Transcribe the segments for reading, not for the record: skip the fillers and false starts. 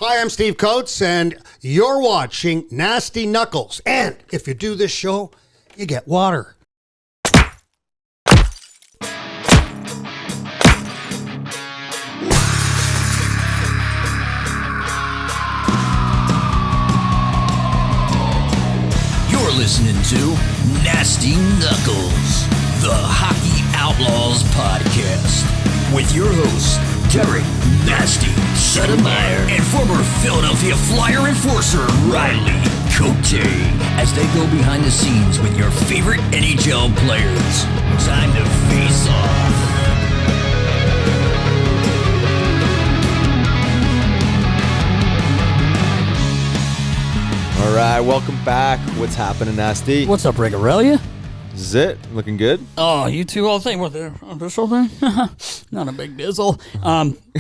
Hi, I'm Steve Coates, and you're watching Nasty Knuckles. And if you do this show, you get water. You're listening to Nasty Knuckles, the Hockey Outlaws podcast, with your hosts, Derek Nasty Settlemyre and former Philadelphia Flyer enforcer Riley Cote, as they go behind the scenes with your favorite NHL players. Time to face off. All right, welcome back. What's happening, Nasty? What's up, Rigarelia? This is it. Looking good? Oh, you two all think what the official thing? Not a big dizzle.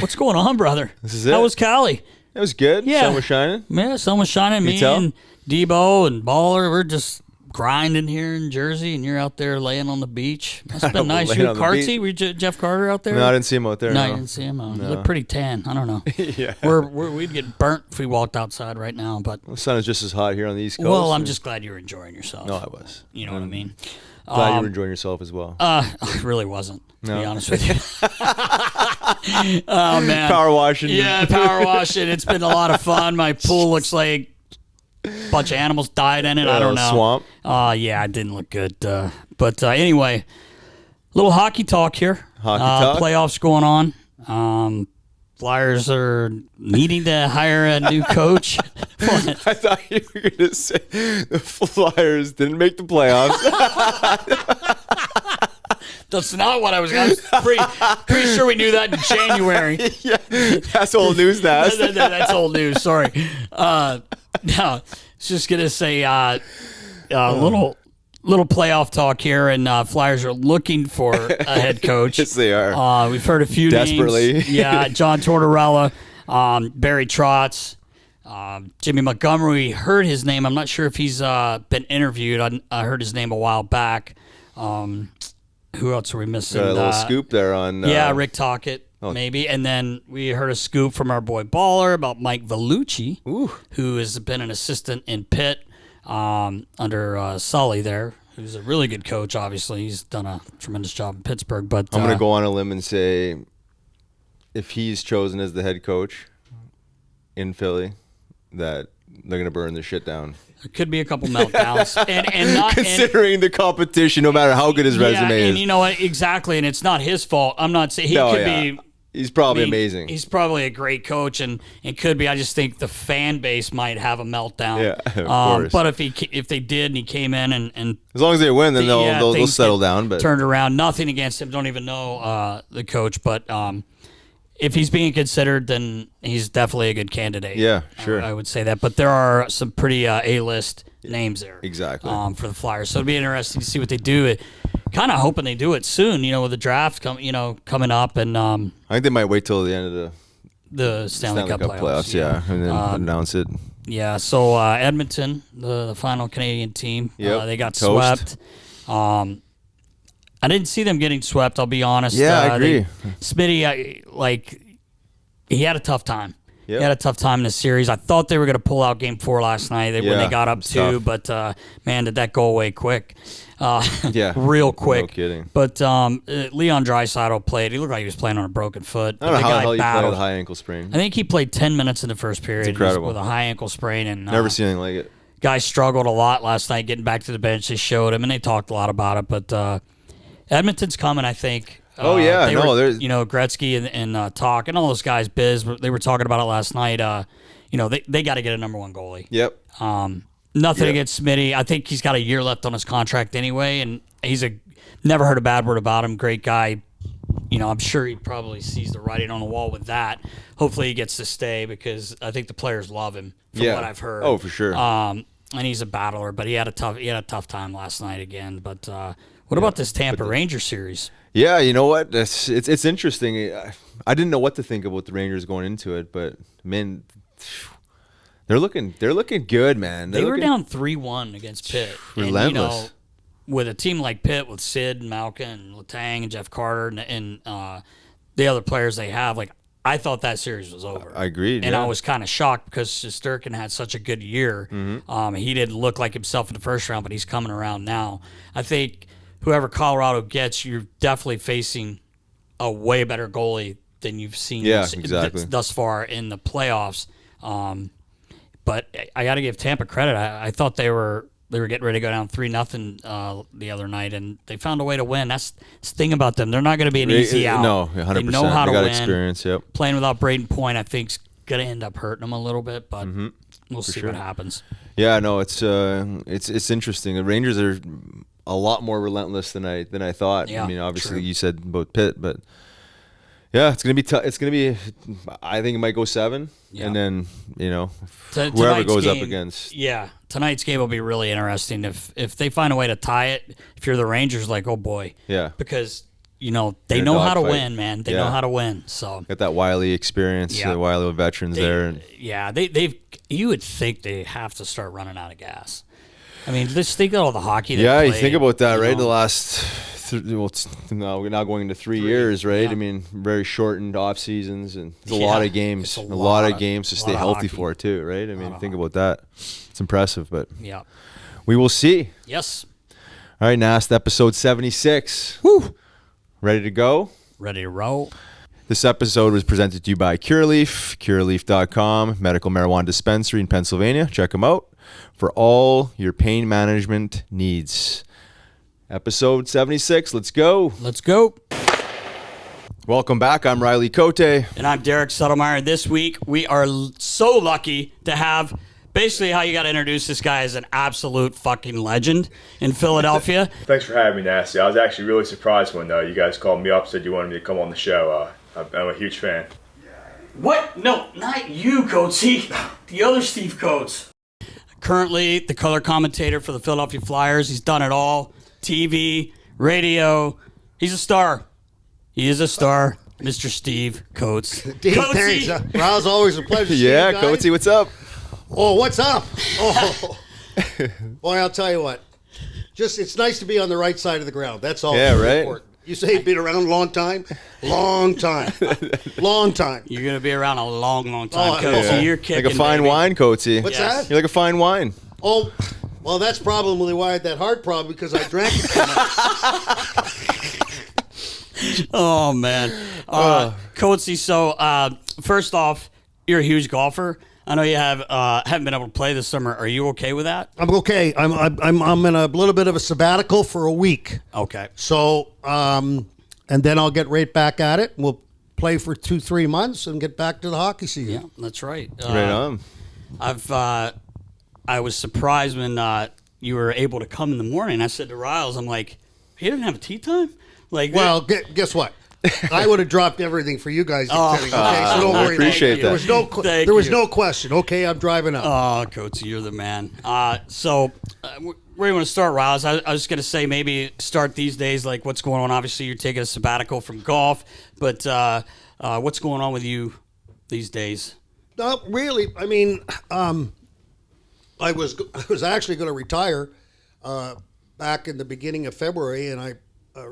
What's going on, brother? This is it. How was Cali? It was good. Yeah. Sun was shining. Yeah, sun was shining. You Me tell? and Debo and Baller, we're just grinding here in Jersey, and you're out there laying on the beach. That's been nice. Laying You on and the Coatesy? beach. Were you Jeff Carter out there? No, I didn't see him out there. No, No, you didn't see him. You No. look pretty tan. I don't know. Yeah. We'd get burnt if we walked outside right now. But The sun is just as hot here on the East Coast. well, I'm just glad you're enjoying yourself. No, I was. You know what I mean? Glad you were enjoying yourself as well. I really wasn't, to No. be honest with you. Oh, man. Power washing. Yeah, power washing. It's been a lot of fun. My pool looks like a bunch of animals died in it. I don't know. Swamp. Yeah, it didn't look good. But anyway, little hockey talk here. Hockey talk? Playoffs going on. Flyers are needing to hire a new coach. I thought you were going to say the Flyers didn't make the playoffs. That's not what I was going to say. Pretty sure we knew that in January. Yeah, that's old news, Nas. That's old news. Sorry. No, it's just gonna say little playoff talk here, and Flyers are looking for a head coach. Yes, they are. We've heard a few Desperately. names. Yeah, John Tortorella, Barry Trotz, Jimmy Montgomery. We heard his name. I'm not sure if he's been interviewed. I heard his name a while back. Who else are we missing? Got a little scoop there on. Yeah, Rick Tocchet, maybe. And then we heard a scoop from our boy Baller about Mike Vellucci, who has been an assistant in Pitt under Sully there, who's a really good coach, obviously. He's done a tremendous job in Pittsburgh. But I'm going to go on a limb and say if he's chosen as the head coach in Philly, that they're going to burn the shit down. There could be a couple meltdowns. and not Considering the competition, no matter how good his resume is. And you know what? Exactly. And it's not his fault. I'm not saying he could be. He's probably amazing. He's probably a great coach, and it could be. I just think the fan base might have a meltdown. Yeah, of course. But if they did, and he came in and as long as they win, then they'll things settle get down. But turned around. Nothing against him. Don't even know the coach, but if he's being considered, then he's definitely a good candidate. Yeah, sure. I would say that. But there are some pretty A-list names there. Exactly. For the Flyers. So it'll be interesting to see what they do. Kind of hoping they do it soon, with the draft coming up. And I think they might wait till the end of the Stanley Cup playoffs. Yeah, and then announce it. Yeah, so Edmonton, the final Canadian team, they got Toast. swept. I didn't see them getting swept, I'll be honest. Yeah, I agree. Smitty, he had a tough time. Yep. He had a tough time in the series. I thought they were going to pull out Game 4 last night when they got up 2, but, man, did that go away quick. Real quick. No kidding. But Leon Draisaitl played. He looked like he was playing on a broken foot. I don't know how the hell you played with a high ankle sprain. I think he played 10 minutes in the first period. It's incredible. With a high ankle sprain. And Never seen anything like it. Guy struggled a lot last night getting back to the bench. They showed him, and they talked a lot about it. But Edmonton's coming, I think. Gretzky and Talk and all those guys, Biz, they were talking about it last night. They got to get a number one goalie. Yep. Nothing against Smitty. I think he's got a year left on his contract anyway, and he's never heard a bad word about him. Great guy. I'm sure he probably sees the writing on the wall with that. Hopefully he gets to stay because I think the players love him from what I've heard. Oh, for sure. And he's a battler, but he had a tough time last night again. But what about this Tampa Rangers series? Yeah, you know what? It's interesting. I didn't know what to think about the Rangers going into it, but man, they're looking good, man. They were down 3-1 against Pitt. Relentless. And, with a team like Pitt, with Sid and Malkin and Letang and Jeff Carter and the other players they have, like I thought that series was over. I agreed, And yeah. I was kind of shocked because Shesterkin had such a good year. He didn't look like himself in the first round, but he's coming around now. I think whoever Colorado gets, you're definitely facing a way better goalie than you've seen exactly. thus far in the playoffs. But I got to give Tampa credit. I thought they were getting ready to go down 3-0 the other night, and they found a way to win. That's the thing about them. They're not going to be an easy out. No, 100%. They know how to got win. Experience, yep. Playing without Braden Point, I think, is going to end up hurting them a little bit, but we'll see sure. what happens. Yeah, no, it's interesting. The Rangers are a lot more relentless than I thought. Yeah, I mean, obviously true. you said about Pitt, but yeah, it's gonna be tough. It's gonna be. I think it might go 7, and then whoever Tonight's goes up game- against. Yeah, tonight's game will be really interesting. If they find a way to tie it, if you're the Rangers, like, oh boy, Yeah. because they In a know how to dogfight. win, man. They know Yeah. how to win. So Got that Wiley experience, Yeah. the Wiley veterans there. And they've. You would think they have to start running out of gas. I mean, just think of all the hockey. yeah, they you play, think about that, right? know. The last, we're now going into 3 years, right? yeah. I mean, very shortened off seasons, and it's a Yeah, lot of games, it's a a lot lot of of- games to lot stay of healthy hockey. for too, right? I mean, think about that. It's impressive, but Yeah. we will see. Yes. All right, Nast, episode 76. Woo. Ready to go? Ready to roll. This episode was presented to you by Cureleaf, cureleaf.com, medical marijuana dispensary in Pennsylvania. Check them out for all your pain management needs. Episode 76, let's go. Let's go. Welcome back. I'm Riley Cote. And I'm Derek Settlemyre. And this week, we are so lucky to have basically how you got to introduce this guy as an absolute fucking legend in Philadelphia. Thanks for having me, Nasty. I was actually really surprised when you guys called me up, said you wanted me to come on the show. I'm a huge fan. What? No, not you, Coatesy. The other Steve Coates. Currently, the color commentator for the Philadelphia Flyers. He's done it all. TV, radio. He's a star. He is a star. Mr. Steve Coates. Dave, thanks. Rouse, always a pleasure. to see Yeah, you guys. Coatesy, what's up? Oh, what's up? Oh, boy, I'll tell you what. Just it's nice to be on the right side of the ground. That's all. Yeah, very right. important. You say you've been around a long time? Long time. Long time. You're going to be around a long, long time, Oh, Coatesy. yeah. You're kicking, Like a fine baby. wine, Coatesy. What's Yes. that? You're like a fine wine. Oh, well, that's probably why I had that heart problem, because I drank it too much. Oh, man. Coatesy, so first off, you're a huge golfer. I know you haven't been able to play this summer. Are you okay with that? I'm okay. I'm in a little bit of a sabbatical for a week. Okay. So, and then I'll get right back at it. We'll play for 2-3 months and get back to the hockey season. Yeah, that's right. Right on. I was surprised when you were able to come in the morning. I said to Riles, I'm like, he didn't have a tea time? Like, Well, guess what? I would have dropped everything for you guys. Okay, so don't I worry. appreciate There that. was no, Thank there was you. no question. Okay, I'm driving up. oh, Coatesy, you're the man. So where do you want to start, Riles? I was just going to say maybe start these days, like what's going on. Obviously, you're taking a sabbatical from golf, but what's going on with you these days? No, really. I mean, I was actually going to retire back in the beginning of February, and I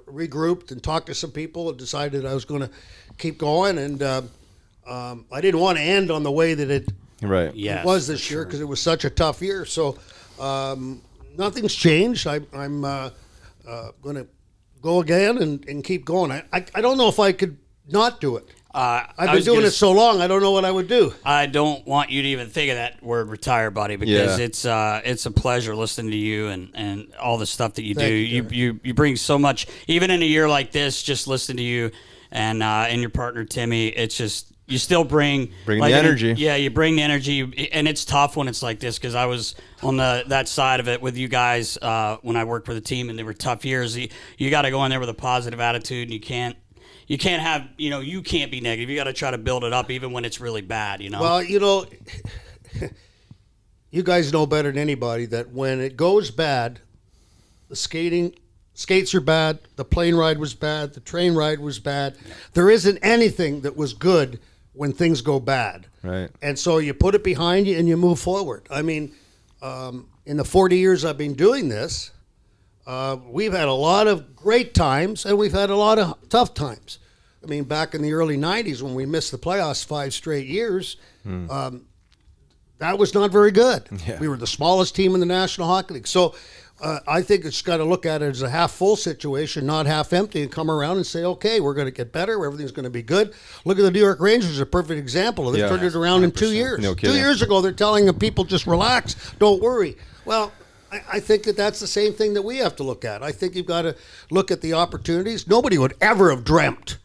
regrouped and talked to some people and decided I was going to keep going. And I didn't want to end on the way that it Right. Yes, was this year because it was such a tough year. So nothing's changed. I'm going to go again and keep going. I don't know if I could not do it. I've been doing it so long, I don't know what I would do. I don't want you to even think of that word retire, buddy, because Yeah. it's a pleasure listening to you and all the stuff that you Thank do. you, You bring so much, even in a year like this, just listening to you and your partner Timmy, it's just you still bring Bring like the energy. Yeah, you bring the energy, and it's tough when it's like this because I was on that side of it with you guys when I worked for the team, and they were tough years. You got to go in there with a positive attitude, and you can't have, you can't be negative. You got to try to build it up even when it's really bad, Well, you guys know better than anybody that when it goes bad, the skates are bad, the plane ride was bad, the train ride was bad. There isn't anything that was good when things go bad. Right. And so you put it behind you and you move forward. I mean, in the 40 years I've been doing this, we've had a lot of great times and we've had a lot of tough times. I mean, back in the early 90s when we missed the playoffs 5 straight years, that was not very good. Yeah. We were the smallest team in the National Hockey League. So I think it's got to look at it as a half-full situation, not half-empty, and come around and say, okay, we're going to get better. Everything's going to be good. Look at the New York Rangers, a perfect example. They've turned it around in 2 years. No 2 kidding. years ago, they're telling the people, just relax, don't worry. Well, I think that's the same thing that we have to look at. I think you've got to look at the opportunities. Nobody would ever have dreamt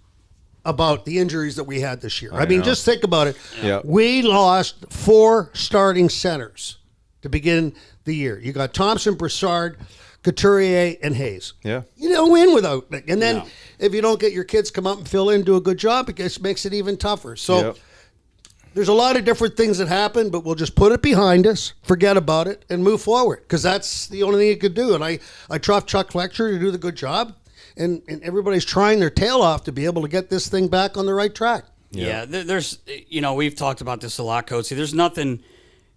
about the injuries that we had this year. I mean, just think about it. Yeah. We lost 4 starting centers to begin the year. You got Thompson, Broussard, Couturier, and Hayes. Yeah. You don't win without it. And then if you don't get your kids come up and fill in, do a good job, it makes it even tougher. So there's a lot of different things that happen, but we'll just put it behind us, forget about it, and move forward, because that's the only thing you could do. And I trust Chuck Fletcher to do the good job, and everybody's trying their tail off to be able to get this thing back on the right track. Yeah, there's, we've talked about this a lot, Coatesy. There's nothing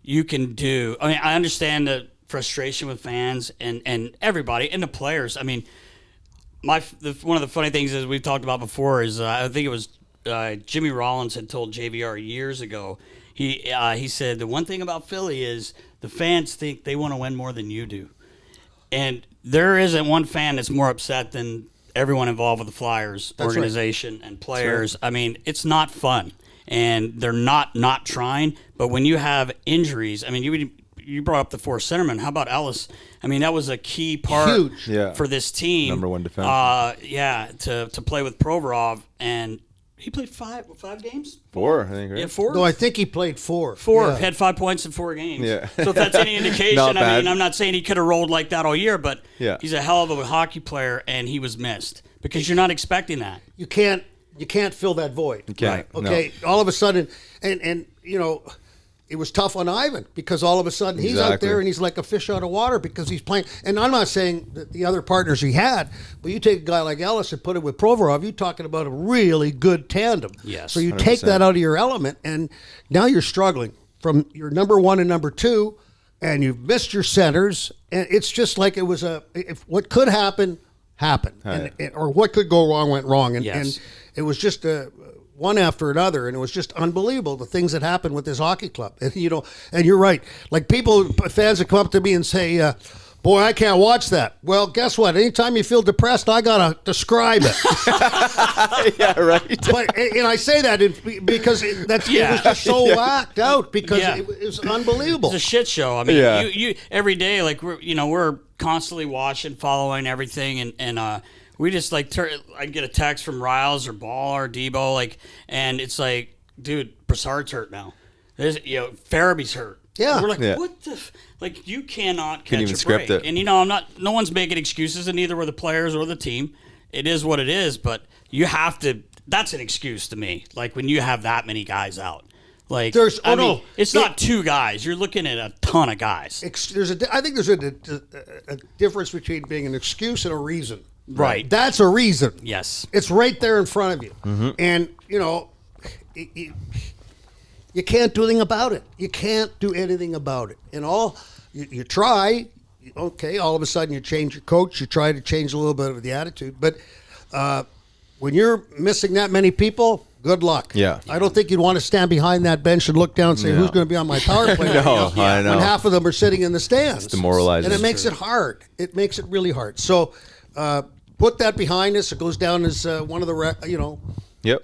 you can do. I mean, I understand the frustration with fans and everybody and the players. I mean, one of the funny things is we've talked about before is I think it was Jimmy Rollins had told JVR years ago. He said the one thing about Philly is the fans think they want to win more than you do, and there isn't one fan that's more upset than everyone involved with the Flyers organization and players. I mean, it's not fun, and they're not trying. But when you have injuries, I mean, you brought up the 4 centermen. How about Ellis? I mean, that was a key part for this team. Number 1 defenseman. To play with Provorov, and he played 5 games? 4, I think, right? Yeah, 4. No, I think he played 4. 4, had 5 points in 4 games. Yeah. So if that's any indication, Not I bad. mean, I'm not saying he could have rolled like that all year, but Yeah. he's a hell of a hockey player, and he was missed because you're not expecting that. You can't fill that void. You can't. Okay. All of a sudden, and it was tough on Ivan because all of a sudden he's out there and he's like a fish out of water because he's playing. And I'm not saying that the other partners he had, but you take a guy like Ellis and put it with Provorov, you're talking about a really good tandem. Yes. So you 100%. take that out of your element, and now you're struggling from your number 1 and number 2, and you've missed your centers, and it's just like it was if what could happen happened, or what could go wrong went wrong, and it was just one after another, and it was just unbelievable the things that happened with this hockey club. And and you're right. Like fans that come up to me and say, "Boy, I can't watch that." Well, guess what? Anytime you feel depressed, I gotta describe it. Yeah, right. But, and I say that because it was just so whacked out because it was unbelievable. It's a shit show. I mean, you every day, like we're constantly watching, following everything, and we just I get a text from Riles or Ball or Debo, and it's like, dude, Broussard's hurt now. Farabee's hurt. Yeah. And we're like, what the you cannot catch even a script break. it. And no one's making excuses, and neither were the players or the team. It is what it is, but you have to. That's an excuse to me. Like when you have that many guys out. Like it's not 2 guys. You're looking at a ton of guys. I think there's a difference between being an excuse and a reason. Right. That's a reason. Yes. It's right there in front of you. Mm-hmm. And, you can't do anything about it. You can't do anything about it. And you try, okay, all of a sudden you change your coach, you try to change a little bit of the attitude. But when you're missing that many people, good luck. Yeah. I don't think you'd want to stand behind that bench and look down and say, who's going to be on my power play? No, I know. When half of them are sitting in the stands. It's demoralizing. And it makes it hard. It makes it really hard. So put that behind us. It goes down as one of the,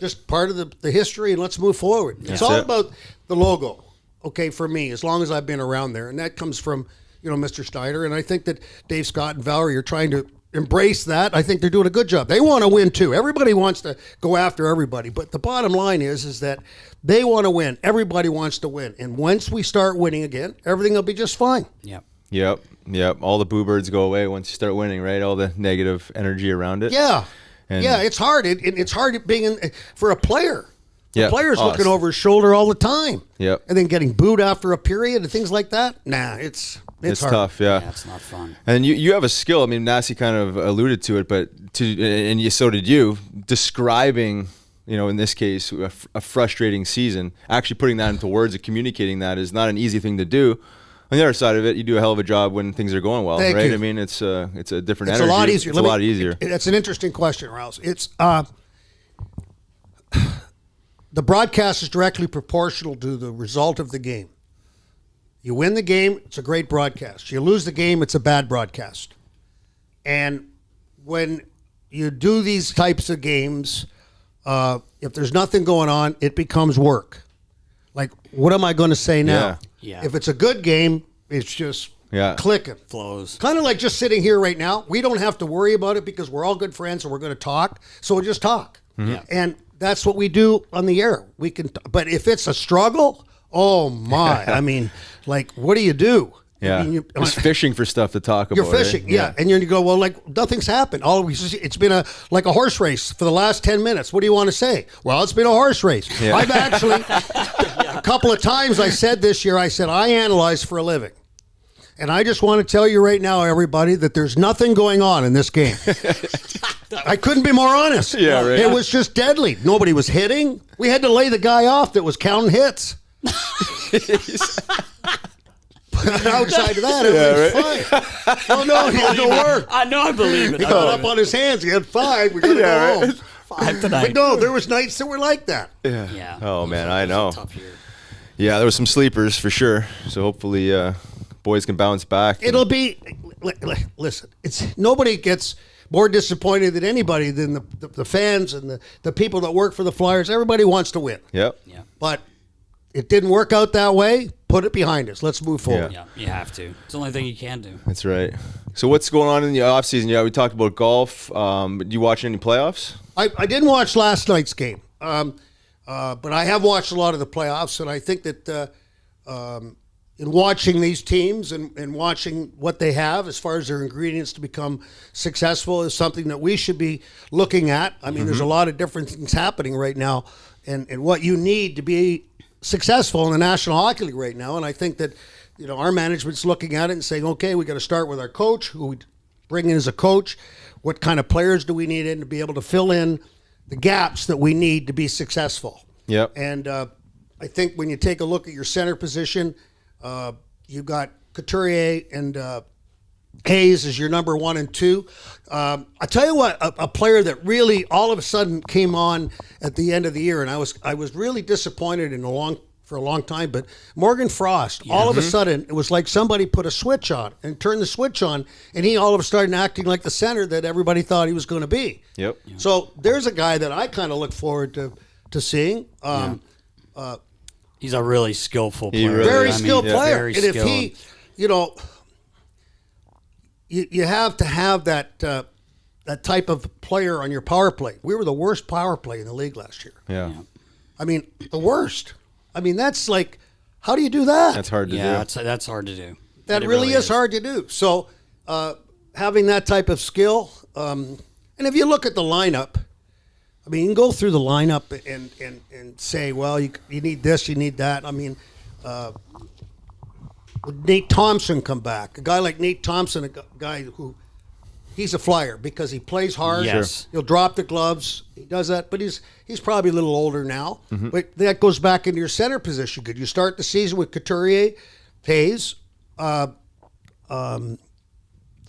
just part of the history, and let's move forward. It's all about the logo, okay, for me, as long as I've been around there. And that comes from, Mr. Schneider. And I think that Dave Scott and Valerie are trying to embrace that. I think they're doing a good job. They want to win, too. Everybody wants to go after everybody. But the bottom line is that they want to win. Everybody wants to win. And once we start winning again, everything will be just fine. Yep. Yep. All the boo birds go away once you start winning, right? All the negative energy around it. Yeah. And it's hard. It's hard being for a player. The player's us. looking over his shoulder all the time. Yep. And then getting booed after a period and things like that. Nah, it's hard. tough, yeah. Yeah, it's not fun. And you have a skill. I mean, Nasty kind of alluded to it, but so did you, describing, in this case, a frustrating season. Actually putting that into words and communicating that is not an easy thing to do. On the other side of it, you do a hell of a job when things are going well, Thank right? you. I mean, it's a different It's energy. a lot easier. It's a lot easier. That's an interesting question, Rouse. It's the broadcast is directly proportional to the result of the game. You win the game, it's a great broadcast. You lose the game, it's a bad broadcast. And when you do these types of games, if there's nothing going on, it becomes work. Like, what am I going to say now? Yeah. If it's a good game, it's just clicking. Flows. Kind of like just sitting here right now. We don't have to worry about it because we're all good friends and we're going to talk. So we'll just talk. Yeah. And that's what we do on the air. We can, but if it's a struggle, oh my! I mean, like, what do you do? Yeah, I mean, just fishing for stuff to talk about. you're fishing, right? yeah. And you go, well, like nothing's happened. It's been like a horse race for the last 10 minutes. What do you want to say? Well, it's been a horse race. Yeah. I've actually a couple of times I said this year. I said I analyze for a living, and I just want to tell you right now, everybody, that there's nothing going on in this game. I couldn't be more honest. Yeah, right. It was just deadly. Nobody was hitting. We had to lay the guy off that was counting hits. But outside of that, it was fine. Oh, no, he had no work. I know, I believe it. He got up on his hands. He had 5. We got to go home. 5 tonight. But no, there was nights that were like that. Yeah. Oh man, I It was know. a tough year. Yeah, there was some sleepers for sure. So hopefully, boys can bounce back. It'll be, listen, nobody gets more disappointed than anybody than the fans and the people that work for the Flyers. Everybody wants to win. Yep. Yeah. But it didn't work out that way. Put it behind us. Let's move forward. Yeah, you have to. It's the only thing you can do. That's right. So what's going on in the off season? Yeah, we talked about golf. Do you watch any playoffs? I didn't watch last night's game, but I have watched a lot of the playoffs, and I think that in watching these teams and watching what they have as far as their ingredients to become successful is something that we should be looking at. I mean, there's a lot of different things happening right now, and what you need to be successful in the National Hockey League right now. And I think that, our management's looking at it and saying, okay, we got to start with our coach, who we bring in as a coach. What kind of players do we need in to be able to fill in the gaps that we need to be successful? Yep. And I think when you take a look at your center position, you've got Couturier and Hayes as your number 1 and 2. I tell you what, a player that really all of a sudden came on at the end of the year, and I was really disappointed for a long time. But Morgan Frost, all of a sudden, it was like somebody put a switch on and turned the switch on, and he all of a sudden acting like the center that everybody thought he was going to be. Yep. So there's a guy that I kind of look forward to seeing. He's a really skillful player. really Very is. skilled player. Very And if skilled. he, you have to have that type of player on your power play. We were the worst power play in the league last year. Yeah. I mean, the worst. I mean, that's like, how do you do that? That's hard to Yeah, do. that's hard to do. That It really is hard to do. So having that type of skill, and if you look at the lineup, I mean, you can go through the lineup and say, well, you need this, you need that. I mean, would Nate Thompson come back? A guy like Nate Thompson, a guy who, he's a flyer because he plays hard. Yes. Sure. He'll drop the gloves. He does that, but he's probably a little older now. But that goes back into your center position. Could you start the season with Couturier, Hayes,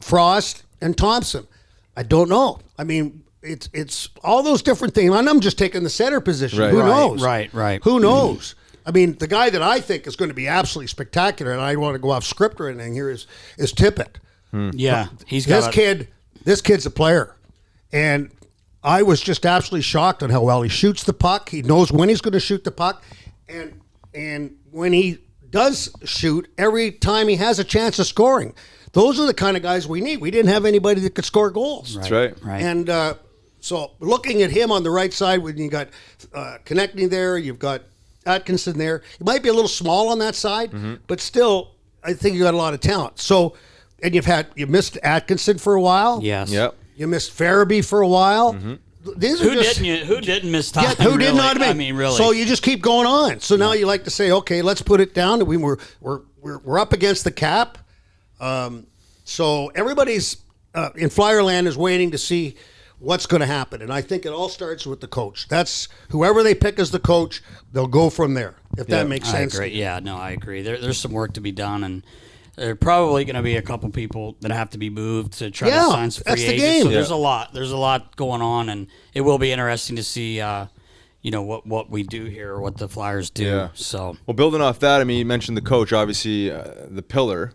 Frost, and Thompson? I don't know. I mean, it's all those different things. And I'm just taking the center position. Right. Who Right, knows? right. Who knows? I mean, the guy that I think is going to be absolutely spectacular, and I don't want to go off script or anything here, is Tippett. Yeah, he's got This kid's a player, and I was just absolutely shocked on how well he shoots the puck. He knows when he's going to shoot the puck, and when he does shoot, every time he has a chance of scoring. Those are the kind of guys we need. We didn't have anybody that could score goals. That's right. Right. And so looking at him on the right side, when you got connecting there, you've got Atkinson there. He might be a little small on that side, but still, I think you got a lot of talent. So, and you missed Atkinson for a while. Yes. Yep. You missed Farabee for a while. These are Who didn't miss time? Yeah, who did really? not? I mean, really. So you just keep going on. So now you like to say, okay, let's put it down. We're up against the cap. So everybody's in Flyerland is waiting to see what's going to happen, and I think it all starts with the coach. That's whoever they pick as the coach, they'll go from there. If that makes sense. I agree. Yeah, no, I agree. There's some work to be done, and there are probably going to be a couple people that have to be moved to try to sign some free that's the agents. game. So there's a lot going on, and it will be interesting to see. what we do here or what the Flyers do. Yeah. So, Well, building off that, I mean, you mentioned the coach, obviously the pillar,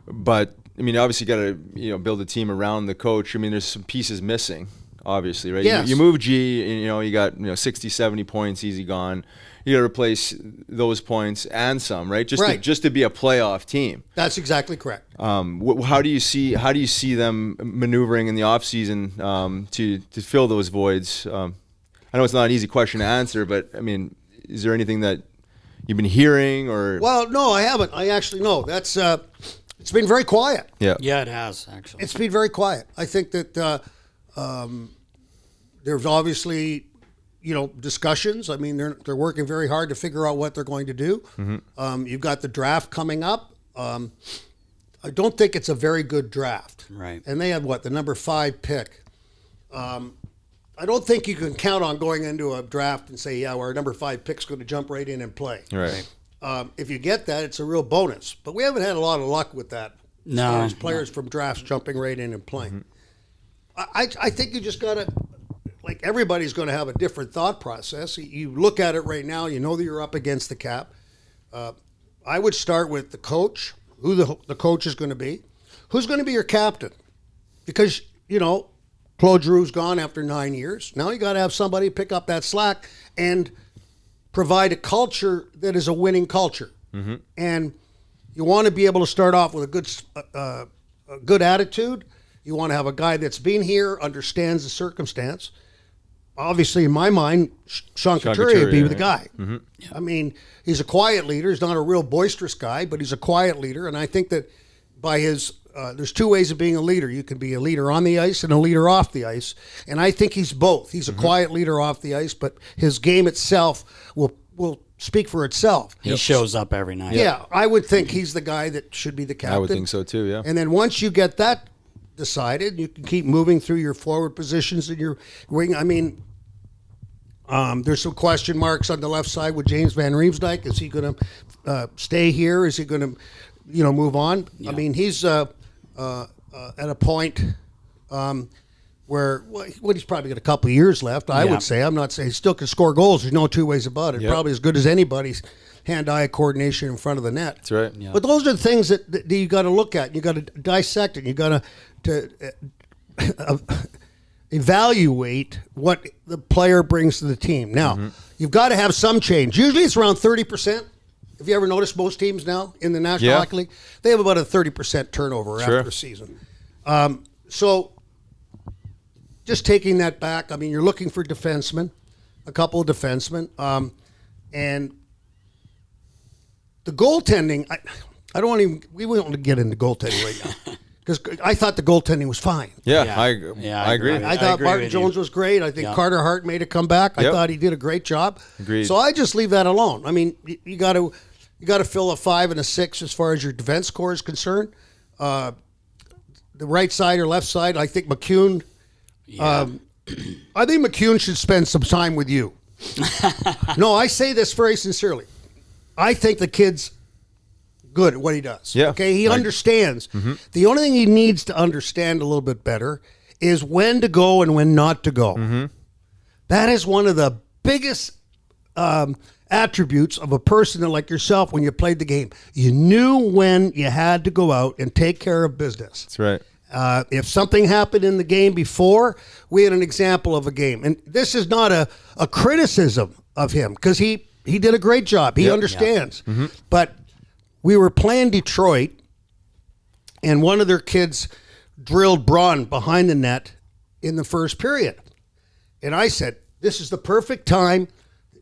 but I mean, obviously got to build a team around the coach. I mean, there's some pieces missing, obviously, right? Yes. You move G, and, you got 60, 70 points, easy gone. You got to replace those points and some, right? Just to be a playoff team. That's exactly correct. How do you see them maneuvering in the offseason to fill those voids? I know it's not an easy question to answer, but I mean, is there anything that you've been hearing or? Well, no, I haven't. I actually no. That's it's been very quiet. Yeah, yeah, it has actually. It's been very quiet. I think that there's obviously discussions. I mean, they're working very hard to figure out what they're going to do. Mm-hmm. You've got the draft coming up. I don't think it's a very good draft. Right. And they have the number 5 pick. I don't think you can count on going into a draft and say, yeah, our number 5 pick's going to jump right in and play. Right. If you get that, it's a real bonus. But we haven't had a lot of luck with that. No. As far as players from drafts jumping right in and playing. Mm-hmm. I think you just got to, everybody's going to have a different thought process. You look at it right now, you know that you're up against the cap. I would start with the coach, who the coach is going to be. Who's going to be your captain? Because, Claude Giroux's gone after 9 years. Now you got to have somebody pick up that slack and provide a culture that is a winning culture. Mm-hmm. And you want to be able to start off with a good attitude. You want to have a guy that's been here, understands the circumstance. Obviously, in my mind, Sean Couturier would be the guy. Mm-hmm. Yeah. I mean, he's a quiet leader. He's not a real boisterous guy, but he's a quiet leader. And I think that by his there's 2 ways of being a leader. You can be a leader on the ice and a leader off the ice. And I think he's both. He's a quiet leader off the ice, but his game itself will speak for itself. He shows up every night. Yeah, I would think he's the guy that should be the captain. I would think so too, yeah. And then once you get that decided, you can keep moving through your forward positions and your wing. I mean, there's some question marks on the left side with James Van Riemsdyk. Is he going to stay here? Is he going to, move on? Yeah. I mean, he's at a point where he's probably got a couple of years left. I would say. I'm not saying he still can score goals. There's no 2 ways about it. Yep. Probably as good as anybody's hand-eye coordination in front of the net. That's right. Yeah. But those are the things that you got to look at. You got to dissect it. You got to evaluate what the player brings to the team. Now, you've got to have some change. Usually it's around 30%. Have you ever noticed most teams now in the National Hockey League? They have about a 30% turnover after a season. So just taking that back, I mean, you're looking for defensemen, a couple of defensemen. And the goaltending, we won't get into goaltending right now. Because I thought the goaltending was fine. I agree. I thought Martin Jones was great. I think Carter Hart made a comeback. I thought he did a great job. Agreed. So I just leave that alone. I mean, you got to fill a 5 and a 6 as far as your defense core is concerned. The right side or left side, I think McCune. I think McCune should spend some time with you. No, I say this very sincerely. I think the kid's good at what he does. Yeah. Okay, he understands. Mm-hmm. The only thing he needs to understand a little bit better is when to go and when not to go. Mm-hmm. That is one of the biggest attributes of a person like yourself when you played the game. You knew when you had to go out and take care of business. That's right. If something happened in the game before, we had an example of a game. And this is not a criticism of him because he did a great job. He understands. Yeah. Mm-hmm. But we were playing Detroit, and one of their kids drilled Braun behind the net in the first period. And I said, this is the perfect time.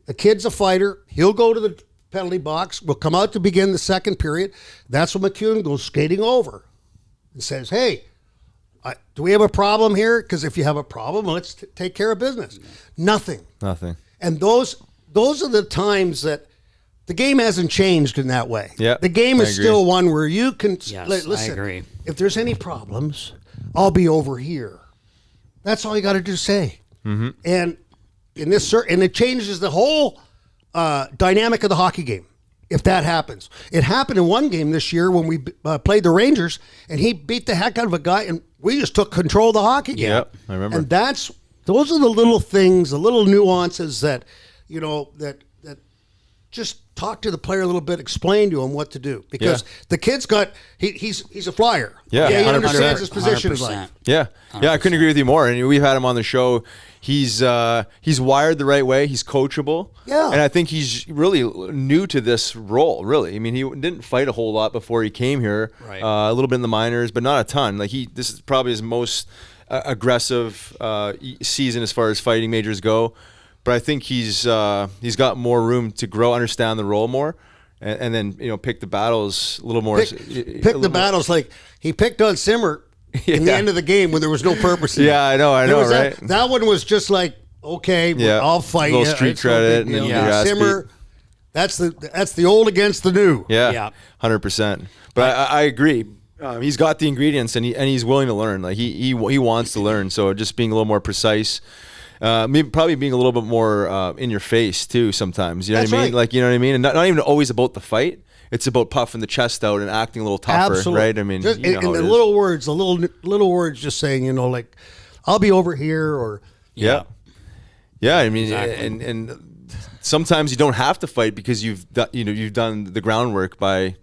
The kid's a fighter. He'll go to the penalty box. We'll come out to begin the second period. That's when McCune goes skating over and says, hey, do we have a problem here? Because if you have a problem, let's take care of business. Nothing. And those are the times that the game hasn't changed in that way. Yeah, the game is still one where you can listen. I agree. If there's any problems, I'll be over here. That's all you got to do. Say, and in this, and it changes the whole dynamic of the hockey game. If that happens, it happened in one game this year when we played the Rangers, and he beat the heck out of a guy, and we just took control of the hockey game. Yep, I remember. And those are the little things, the little nuances that that just talk to the player a little bit, explain to him what to do, because the kid's got he's a flyer. Yeah, he 100%. understands his position in life. Yeah, 100%. I couldn't agree with you more. And we've had him on the show. He's wired the right way. He's coachable. Yeah, and I think he's really new to this role. Really, I mean, he didn't fight a whole lot before he came here. Right. A little bit in the minors, but not a ton. Like this is probably his most aggressive season as far as fighting majors go. But I think he's got more room to grow, understand the role more, and then pick the battles a little more. Pick the battles like he picked on Simmer in the end of the game when there was no purpose. Yeah, I know, right? That one was just like, okay, I'll fight. A little street credit, and then you get your ass Simmer. beat. That's the old against the new. Yeah, 100%. But I agree. He's got the ingredients, and he's willing to learn. Like he wants to learn. So just being a little more precise. Maybe probably being a little bit more in your face too sometimes. You know what I mean? Right. Like, you know what I mean? And not even always about the fight. It's about puffing the chest out and acting a little tougher, Absolutely. right? I mean, just, you know and the little words, just saying, like, I'll be over here, or yeah. I mean, and sometimes you don't have to fight because you've done the groundwork by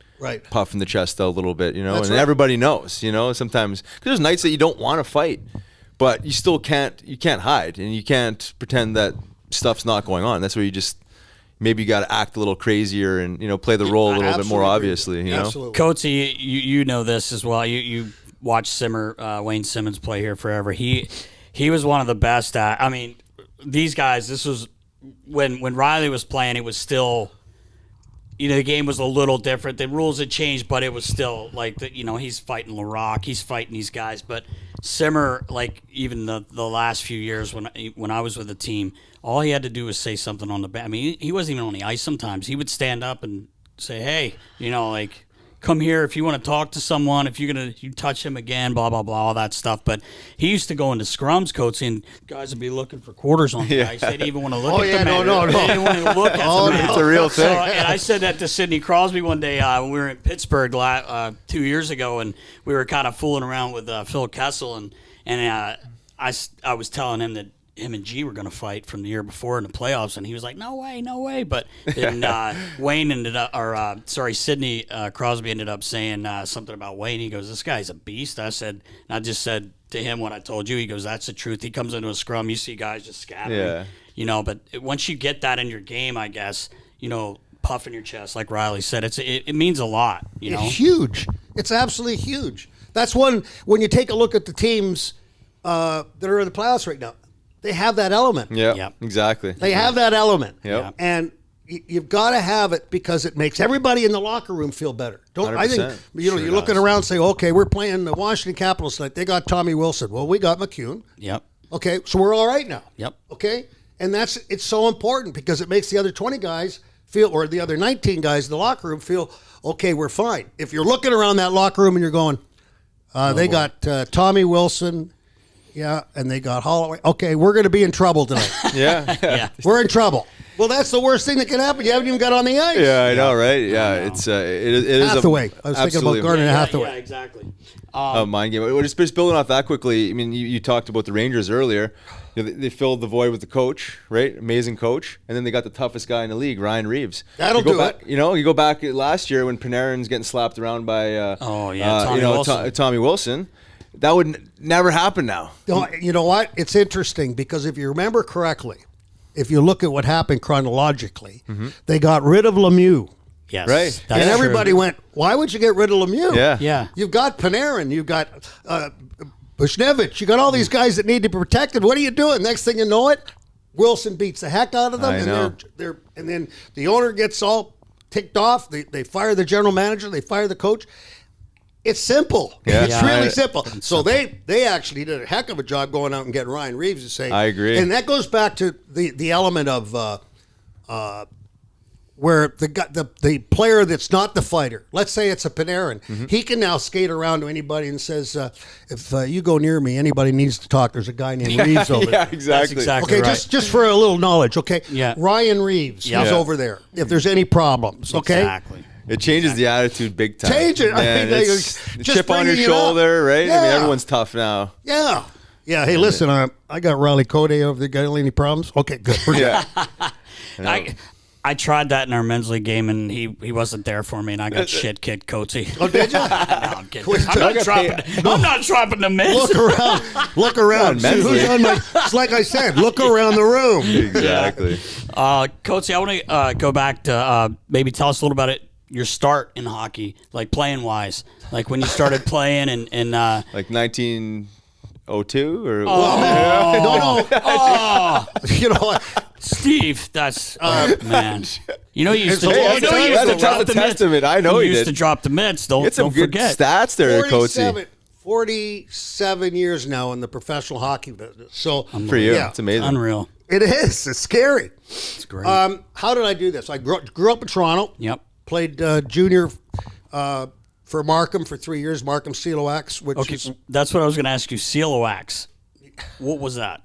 puffing the chest out a little bit, That's and right. everybody knows, sometimes because there's nights that you don't want to fight. But you still can't hide, and you can't pretend that stuff's not going on. That's where you just maybe got to act a little crazier and play the role a little bit more obviously. Absolutely. Coatesy, you know this as well. You watched Simmer, Wayne Simmons play here forever. He was one of the best at. I mean, these guys. This was when Riley was playing. It was still. The game was a little different. The rules had changed, but it was still like he's fighting LaRock, he's fighting these guys. But Simmer, like even the last few years when I was with the team, all he had to do was say something on the bench. I mean, he wasn't even on the ice sometimes. He would stand up and say, "Hey, come here if you want to talk to someone. If you touch him again, blah blah blah, all that stuff." But he used to go into scrums, coach, and guys would be looking for quarters on the ice. They didn't even want to look at the man. No. They didn't want to look at the man. It's a real thing. And I said that to Sidney Crosby one day when we were in Pittsburgh 2 years ago, and we were kind of fooling around with Phil Kessel, and I was telling him that him and G were going to fight from the year before in the playoffs, and he was like, no way. But then Wayne ended up, Sidney Crosby ended up saying something about Wayne. He goes, this guy's a beast. I just said to him what I told you. He goes, that's the truth. He comes into a scrum, you see guys just scattering. Yeah. But once you get that in your game, I guess, puffing your chest, like Riley said, it means a lot. It's huge. It's absolutely huge. That's when you take a look at the teams that are in the playoffs right now. They have that element. Yeah, exactly. They have that element. Yep. And you've got to have it because it makes everybody in the locker room feel better. I think 100%. you're looking around and say, okay, we're playing the Washington Capitals tonight. They got Tommy Wilson. Well, we got McCune. Yep. Okay, so we're all right now. Yep. Okay? And it's so important because it makes the other 20 guys feel, or the other 19 guys in the locker room feel, okay, we're fine. If you're looking around that locker room and you're going, they got Tommy Wilson. Yeah, and they got Holloway. Okay, we're going to be in trouble tonight. Yeah. We're in trouble. Well, that's the worst thing that can happen. You haven't even got on the ice. Yeah, I know, right? Yeah, it's it is Hathaway. I was thinking about Gardner Hathaway. Yeah, exactly. Mind game. Well, just building off that quickly. I mean, you talked about the Rangers earlier. They filled the void with the coach, right? Amazing coach, and then they got the toughest guy in the league, Ryan Reeves. That'll do back, it. You go back last year when Panarin's getting slapped around by Tommy Wilson. That would never happen now. You know what? It's interesting because if you remember correctly, if you look at what happened chronologically, they got rid of Lemieux. Yes. Right. And everybody went, why would you get rid of Lemieux? Yeah. You've got Panarin. You've got Bushnevich. You got all these guys that need to be protected. What are you doing? Next thing you know it, Wilson beats the heck out of them. I know. And then the owner gets all ticked off. They fire the general manager. They fire the coach. It's simple. Yeah. It's really simple. So they actually did a heck of a job going out and getting Ryan Reeves to say. I agree. And that goes back to the element of where the player that's not the fighter, let's say it's a Panarin, he can now skate around to anybody and says, if you go near me, anybody needs to talk. There's a guy named Reeves over there. Yeah, exactly. That's exactly Okay, right. just for a little knowledge, okay? Yeah. Ryan Reeves is over there. If there's any problems, okay? Exactly. It changes the attitude big time. Change it. Man, it's just chip on your bringing it up. shoulder, right? Yeah. I mean, everyone's tough now. Yeah. Hey, listen, I got Riley Cote over there. Got any problems? Okay, good. We're good. I tried that in our men's league game, and he wasn't there for me, and I got shit kicked, Coatesy. Oh, did you? No, I'm kidding. I'm not dropping the mitts. Look around. See who's on my, it's like I said, look around the room. Exactly. Coatesy, I want to go back to maybe tell us a little about it. Your start in hockey, like playing wise, like when you started playing, and Like 1902 or No. You know what? Steve, that's man. You know you used to. Hey, that's a tough testament. I know you he used did. to drop the mitts. Don't Get some good forget. stats there, Coatesy. 47 years now in the professional hockey business. So For you, yeah, it's amazing. Unreal. it is. It's scary. It's great. How did I do this? I grew up in Toronto. Yep. Played junior for Markham for 3 years. Markham Celoax, which is That's what I was going to ask you. Celoax. What was that?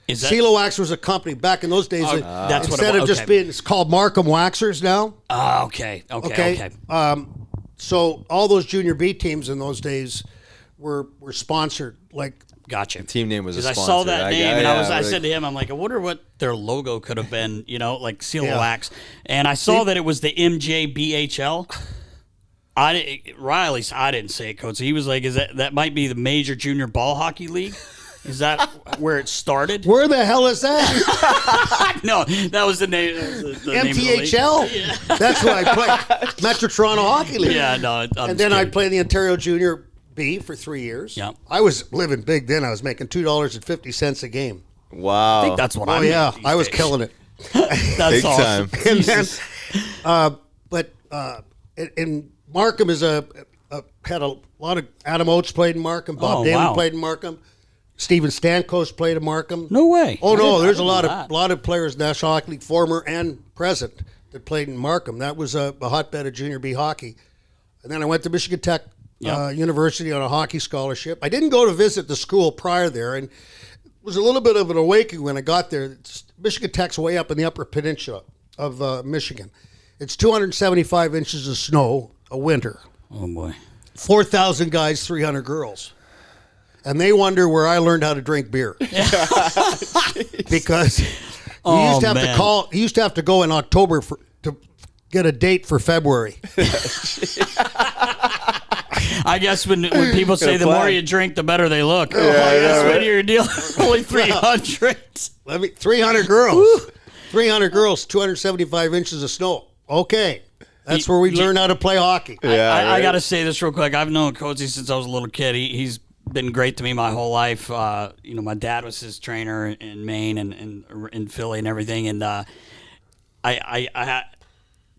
Is that Celoax was a company back in those days. that's what it instead was. of just Okay. being, it's called Markham Waxers now. Okay. So all those junior B teams in those days were sponsored. Like Gotcha. Team name was a Because I sponsor. saw that name, and I like, said to him, I'm like, I wonder what their logo could have been, like Celoax. And I saw that it was the MJBHL. Riley, I didn't say it, Coach. He was like, "Is that might be the Major Junior Ball Hockey League? Is that where it started?" where the hell is that? No, that was the name. That was the name of the league. MTHL. That's what I played. Metro Toronto Hockey League. Yeah, no. And then I played the Ontario Junior B for 3 years. Yeah. I was living big then. I was making $2.50 a game. wow. I think that's what Oh I'm. yeah, I was killing it. That's Big awesome. time. And then, in Markham had a lot of Adam Oates played in Markham. Bob Oh, Daly wow. played in Markham. Steven Stamkos played in Markham. No way. Oh no, there's a didn't know lot of players, National Hockey League, former and present, that played in Markham. That was a hotbed of junior B hockey. And then I went to Michigan Tech University on a hockey scholarship. I didn't go to visit the school prior there, and it was a little bit of an awakening when I got there. Michigan Tech's way up in the Upper Peninsula of Michigan. It's 275 inches of snow a winter. Oh boy. 4,000 guys, 300 girls. And they wonder where I learned how to drink beer. Because you used to have to call. You used to have to go in October to get a date for February. I guess when people say the more you drink, the better they look. That's when you're dealing only 300. 300 girls. 300 girls, 275 inches of snow. Okay. That's where we learn how to play hockey. I got to say this real quick. I've known Coatesy since I was a little kid. He's been great to me my whole life. My dad was his trainer in Maine and in Philly and everything. And I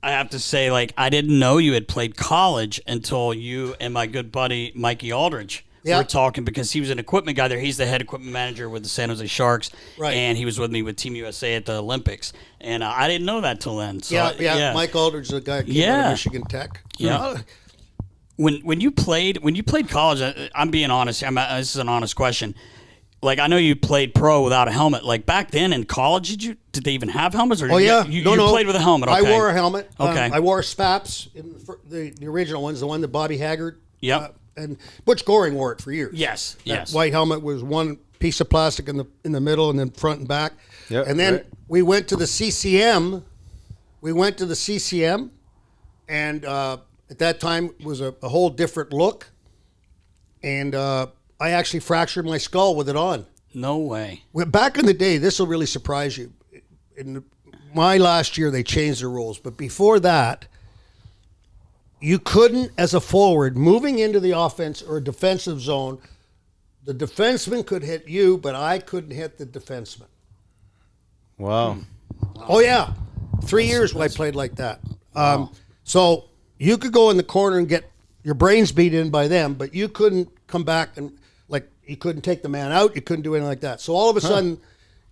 have to say, like, I didn't know you had played college until you and my good buddy Mikey Aldridge were talking, because he was an equipment guy there. He's the head equipment manager with the San Jose Sharks, right? And he was with me with Team USA at the Olympics, and I didn't know that till then. So, Mike Aldridge, the guy who came out of Michigan Tech. Yeah. When you played college, I'm being honest. This is an honest question. Like, I know you played pro without a helmet. Like, back then in college, did they even have helmets? Or you played with a helmet? Okay. I wore a helmet. Okay. I wore Spaps, the original ones, the one that Bobby Haggard. Yep. And Butch Goring wore it for years. Yes. That white helmet was one piece of plastic in the middle, and then front and back. Yep, and then right. we went to the CCM. And at that time it was a whole different look. And I actually fractured my skull with it on. No way. Well, back in the day, this will really surprise you. In my last year, they changed the rules. But before that, you couldn't, as a forward, moving into the offense or defensive zone, the defenseman could hit you, but I couldn't hit the defenseman. Wow. Oh, yeah. 3 years I played like that. So you could go in the corner and get your brains beat in by them, but you couldn't come back and, like, you couldn't take the man out. You couldn't do anything like that. So all of a sudden,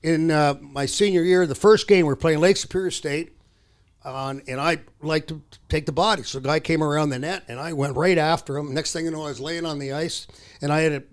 in my senior year, the first game, we're playing Lake Superior State, and I like to take the body. So the guy came around the net, and I went right after him. Next thing you know, I was laying on the ice, and I had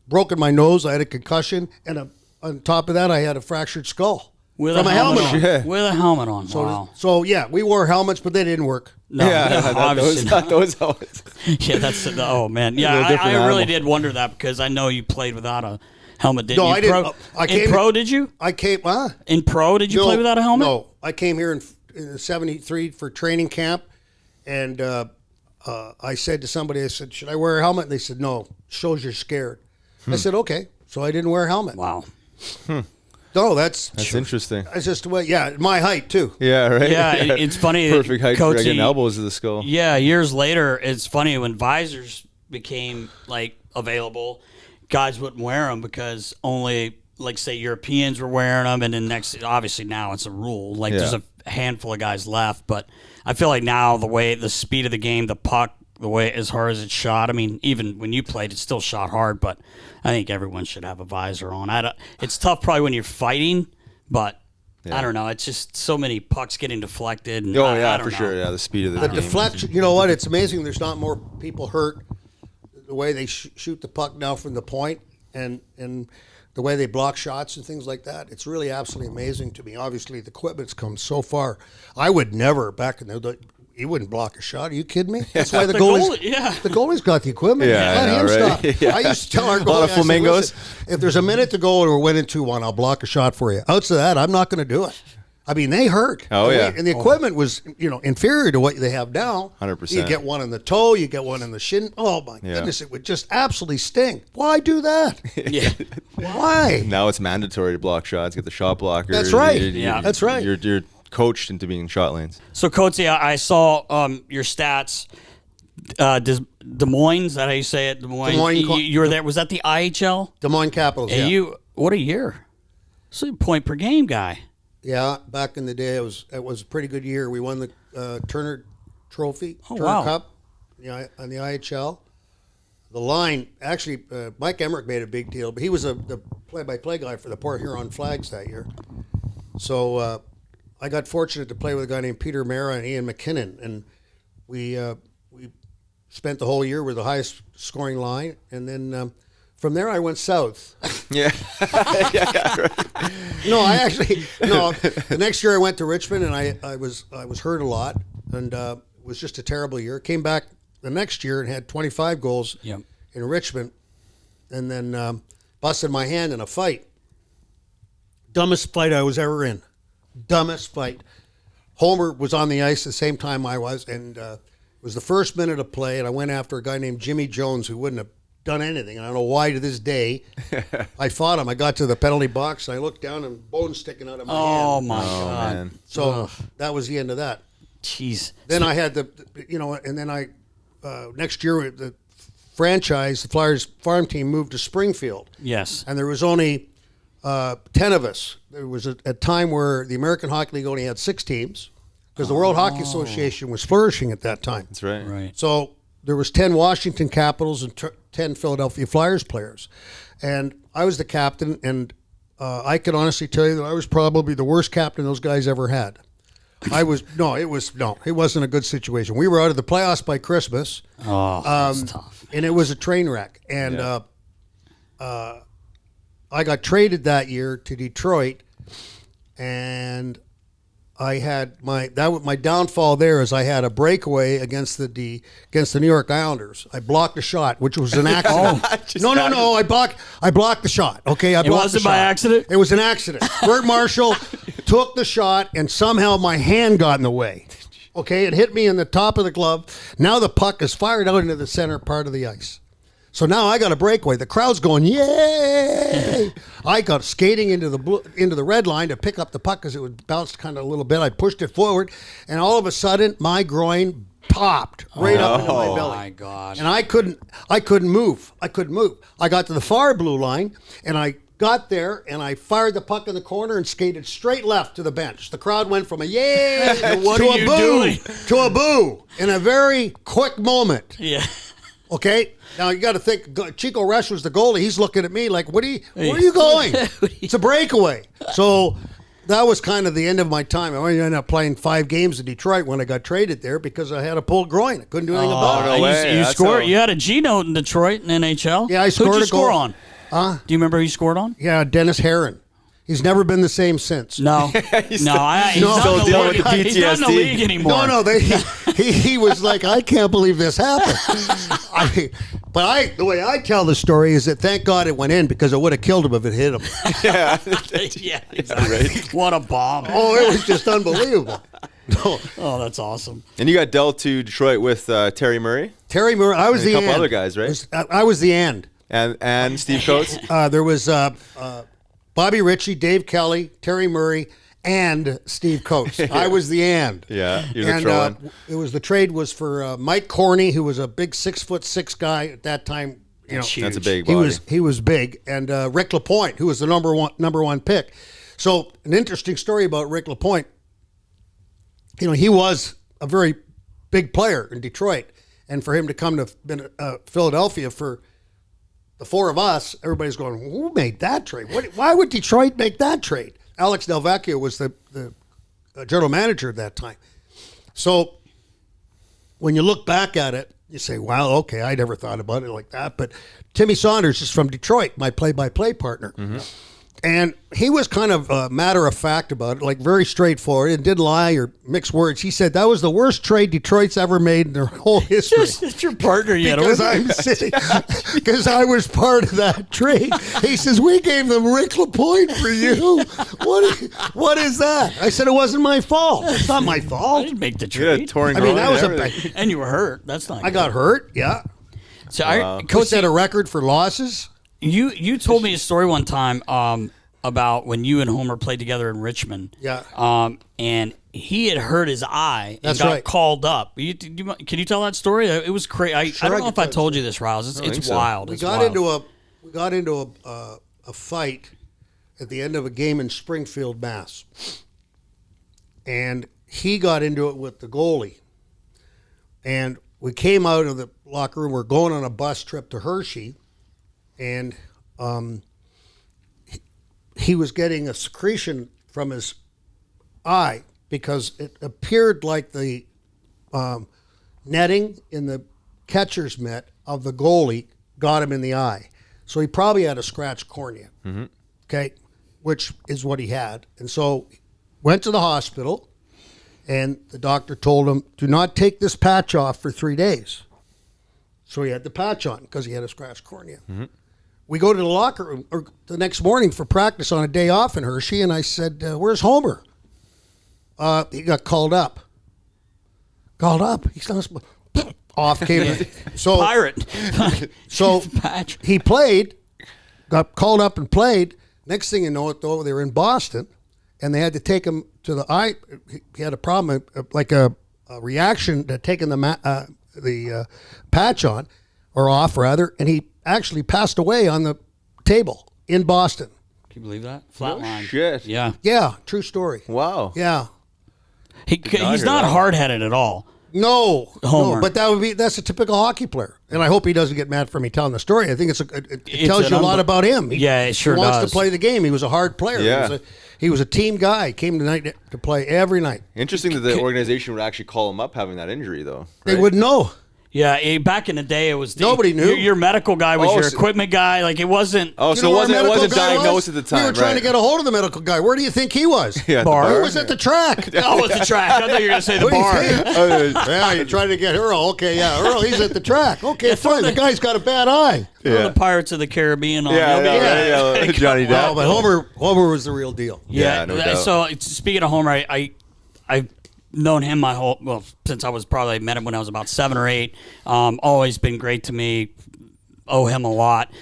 broken my nose. I had a concussion, and on top of that, I had a fractured skull. With from a helmet on. Yeah. With a helmet on. Wow. So yeah, we wore helmets, but they didn't work. No, obviously not. Those helmets. Yeah, that's oh man. Yeah, They're a different I really animal. did wonder that, because I know you played without a helmet. Didn't No, you? I didn't. In pro, did you? I came. In pro, did you play without a helmet? No, I came here in '73 for training camp, and I said to somebody, I said, should I wear a helmet? And they said, no, shows you're scared. I said, okay. So I didn't wear a helmet. Wow. No, that's interesting. It's just the way, my height too. Yeah, right. Yeah, it's funny. Perfect height for Coatesy, getting elbows to the skull. Yeah, years later, it's funny when visors became like available, guys wouldn't wear them because only, like, say, Europeans were wearing them, and then obviously now it's a rule. Like, there's a handful of guys left, but I feel like now the speed of the game, the puck, the way as hard as it's shot. I mean, even when you played, it still shot hard, but I think everyone should have a visor on. It's tough probably when you're fighting, but I don't know. It's just so many pucks getting deflected. And I don't know. Sure. Yeah, the speed of the game. Deflection. You know what? It's amazing. There's not more people hurt the way they shoot the puck now from the point, and the way they block shots and things like that. It's really absolutely amazing to me. Obviously, the equipment's come so far. I would never back in the day. You wouldn't block a shot. Are you kidding me? That's why the goalie's got the equipment. Yeah, Let him right? stop. Yeah. I used to tell our goalie, A lot of flamingos. if there's a minute to go and we're winning 2-1, I'll block a shot for you. Outside of that, I'm not going to do it. I mean, they hurt. Oh, yeah. And the equipment was, inferior to what they have now. 100%. You get one in the toe, you get one in the shin. Oh, my goodness, it would just absolutely sting. Why do that? Yeah. Why? Now it's mandatory to block shots. Get the shot blocker. That's right. That's right. You're coached into being in shot lanes. So, Coatesy, I saw your stats. Des Moines, is that how you say it? Des Moines. You were there. Was that the IHL? Des Moines Capitals, What a year. So, point per game guy. Yeah, back in the day, it was a pretty good year. We won the Turner Trophy, Turner Cup, on the IHL. The line, actually, Mike Emmerich made a big deal, but he was the play-by-play guy for the Port Huron Flags that year. So I got fortunate to play with a guy named Peter Mara and Ian McKinnon, and we spent the whole year with the highest scoring line, and then from there I went south. Yeah. Right. The next year I went to Richmond, and I was hurt a lot, and it was just a terrible year. Came back the next year and had 25 goals in Richmond, and then busted my hand in a fight. Dumbest fight I was ever in. Dumbest fight. Homer was on the ice the same time I was, and it was the first minute of play, and I went after a guy named Jimmy Jones who wouldn't have done anything, and I don't know why to this day. I fought him. I got to the penalty box, and I looked down, and bones sticking out of my hand. Oh, my God. Man. So that was the end of that. Jeez. Then I had and then I, next year, the franchise, the Flyers farm team moved to Springfield. Yes. And there was only 10 of us. There was a time where the American Hockey League only had 6 teams because the World Hockey Association was flourishing at that time. That's right. Right. So there was 10 Washington Capitals and 10 Philadelphia Flyers players. And I was the captain, and I can honestly tell you that I was probably the worst captain those guys ever had. It wasn't a good situation. We were out of the playoffs by Christmas. Oh, that's tough. And it was a train wreck. And I got traded that year to Detroit, and I had my downfall there is I had a breakaway against the New York Islanders. I blocked a shot, which was an accident. No. I blocked the shot. Okay, I blocked the shot. It wasn't by accident? It was an accident. Bert Marshall took the shot, and somehow my hand got in the way. Okay, it hit me in the top of the glove. Now the puck is fired out into the center part of the ice. So now I got a breakaway. The crowd's going, yay! I got skating into the red line to pick up the puck because it was bounced kind of a little bit. I pushed it forward, and all of a sudden, my groin popped right up into my belly. Oh, my God. And I couldn't move. I got to the far blue line, and I got there, and I fired the puck in the corner and skated straight left to the bench. The crowd went from a yay to a boo in a very quick moment. Yeah. Okay, now you got to think. Chico Resch was the goalie. He's looking at me like, where are you going? It's a breakaway. So that was kind of the end of my time. I ended up playing 5 games in Detroit when I got traded there because I had a pulled groin. I couldn't do anything about it. No way. You scored. You had a G note in Detroit in NHL. Yeah, I scored Who'd you a goal. score on? Do you remember who you scored on? Yeah, Dennis Herron. He's never been the same since. No, he's not in the dealing league. with the He's not in the PTSD. league anymore. No, he was like, I can't believe this happened. The way I tell the story is that thank God it went in because it would have killed him if it hit him. Yeah. Yeah, exactly. Right. What a bomb. Oh, it was just unbelievable. No. Oh, that's awesome. And you got dealt to Detroit with Terry Murray Terry Murray, I was and the a couple end. other guys, right? I was the end. And Steve Coates. There was Bobby Ritchie, Dave Kelly, Terry Murray, and Steve Coates. I was the and. Yeah, you're the And throw-in. it was the trade was for Mike Corney, who was a big 6'6" guy at that time. You know, That's a big he body. was big, and Rick LaPointe, who was the number one pick. So an interesting story about Rick LaPointe. You know, he was a very big player in Detroit, and for him to come to Philadelphia for the four of us, everybody's going, who made that trade? Why would Detroit make that trade? Alex Delvecchio was the general manager at that time. So when you look back at it, you say, wow, okay, I never thought about it like that. But Timmy Saunders is from Detroit, my play-by-play partner. Mm-hmm. And he was kind of matter-of-fact about it, like very straightforward, and didn't lie or mix words. He said that was the worst trade Detroit's ever made in their whole history. It's your partner yet. Because because I was part of that trade. He says, we gave them Rick LaPointe for you. What is that? I said, it wasn't my fault. It's not my I fault. didn't make the You had a trade. torn I mean, groin that was and a everything. And you were hurt. That's not I got hurt, yeah. So Coach set a record for losses. You told me a story one time about when you and Homer played together in Richmond. Yeah. And he had hurt his eye and That's got right. called up. Can you tell that story? It was crazy. I Sure, don't I know can if I tell told you. you this, Rouse. think It's so. wild. We It's got wild. into a fight at the end of a game in Springfield, Mass. And he got into it with the goalie. And we came out of the locker room. We're going on a bus trip to Hershey. And he was getting a secretion from his eye because it appeared like the netting in the catcher's mitt of the goalie got him in the eye. So he probably had a scratched cornea, okay, which is what he had. And so went to the hospital, and the doctor told him, do not take this patch off for 3 days. So he had the patch on because he had a scratched cornea. We go to the locker room or the next morning for practice on a day off in Hershey, and I said, where's Homer? He got called up. Called up. He's not supposed off came. So Pirate. so Patch. he played, got called up and played. Next thing you know it, though, they were in Boston, and they had to take him to the eye. He had a problem, like a reaction to taking the patch on, or off rather, and he actually passed away on the table in Boston. Can you believe that? Flatline. shit. Yeah. Yeah, true story. Wow. Yeah. He's not not hear that. hard-headed at all. No, Homer. but that's a typical hockey player, and I hope he doesn't get mad for me telling the story. I think it tells an you a lot about him. Yeah, it sure he wants does. to play the game. He was a hard player. Yeah. He was a team guy. Came tonight to play every night. Interesting that the organization would actually call him up having that injury, though. They right? wouldn't know. Yeah, back in the day, it was Nobody knew. Your medical guy was Oh, your so- equipment guy. Like it wasn't. Oh, You so know it where our wasn't, it medical wasn't guy diagnosed was? at the time. We were trying to right. get a hold of the medical guy. Where do you think he was? Yeah, at the Bar? He was at the track. Oh, it's the track. I thought you were gonna say the What do you bar. think? Yeah, you're trying to get Earl. Okay, yeah, Earl, he's at the track. Okay, fine. The guy's got a bad eye. Throw the Pirates of the Caribbean on. Yeah, You'll be yeah, good. Johnny Well, Depp. but Homer was the real deal. Yeah, no doubt. So speaking of Homer, I've known him since I was probably met him when I was about 7 or 8. Always been great to me. Owe him a lot.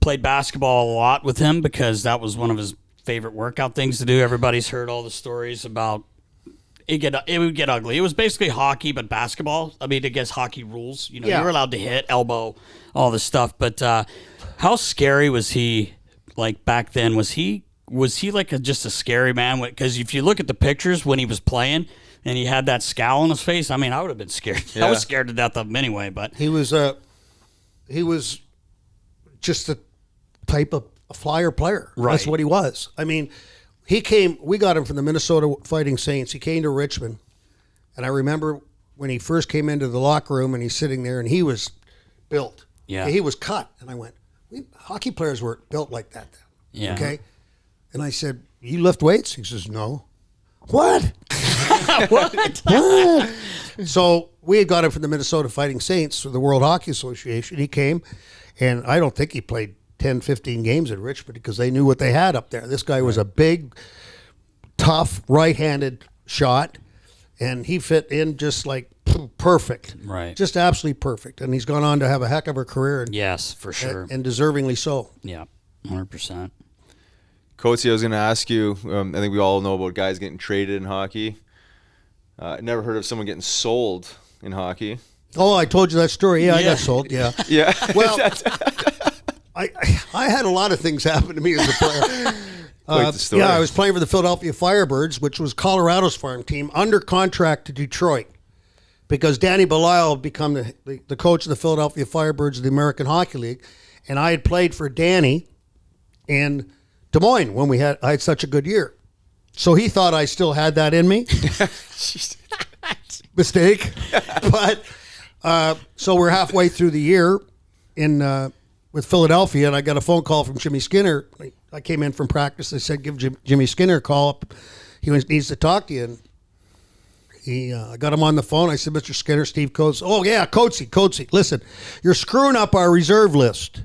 Played basketball a lot with him because that was one of his favorite workout things to do. Everybody's heard all the stories about it would get ugly. It was basically hockey, but basketball. I mean, I guess hockey rules. You know, Yeah. you were allowed to hit, elbow, all this stuff. But how scary was he? Like back then, was he like just a scary man? Because if you look at the pictures when he was playing and he had that scowl on his face, I mean, I would have been scared. I Yeah. was scared to death of him anyway. But He was just a type of a flyer player. That's Right. what he was. I mean, we got him from the Minnesota Fighting Saints. He came to Richmond, and I remember when he first came into the locker room and he's sitting there and he was built. Yeah. He was cut. And I went, hockey players were built like that then. Yeah. Okay. And I said, you lift weights? He says, no. What? What? What? So we had got him from the Minnesota Fighting Saints, for the World Hockey Association. He came, and I don't think he played 10, 15 games at Richmond because they knew what they had up there. This guy was a big, tough, right-handed shot, and he fit in just like perfect. Right. Just absolutely perfect. And he's gone on to have a heck of a career. And, Yes, for sure. and deservingly so. Yeah, 100%. Coatesy, I was going to ask you, I think we all know about guys getting traded in hockey. I never heard of someone getting sold in hockey. Oh, I told you that story. Yeah, I got sold. Yeah. Yeah. Well, I had a lot of things happen to me as a player. Quite the story. Yeah, I was playing for the Philadelphia Firebirds, which was Colorado's farm team, under contract to Detroit, because Danny Belial had become the coach of the Philadelphia Firebirds of the American Hockey League, and I had played for Danny in Des Moines when I had such a good year. So he thought I still had that in me. Mistake. But so we're halfway through the year with Philadelphia, and I got a phone call from Jimmy Skinner. I came in from practice. They said, give Jimmy Skinner a call up. He needs to talk to you. And I got him on the phone. I said, Mr. Skinner, Steve Coates. Oh, yeah, Coatesy. Listen, you're screwing up our reserve list.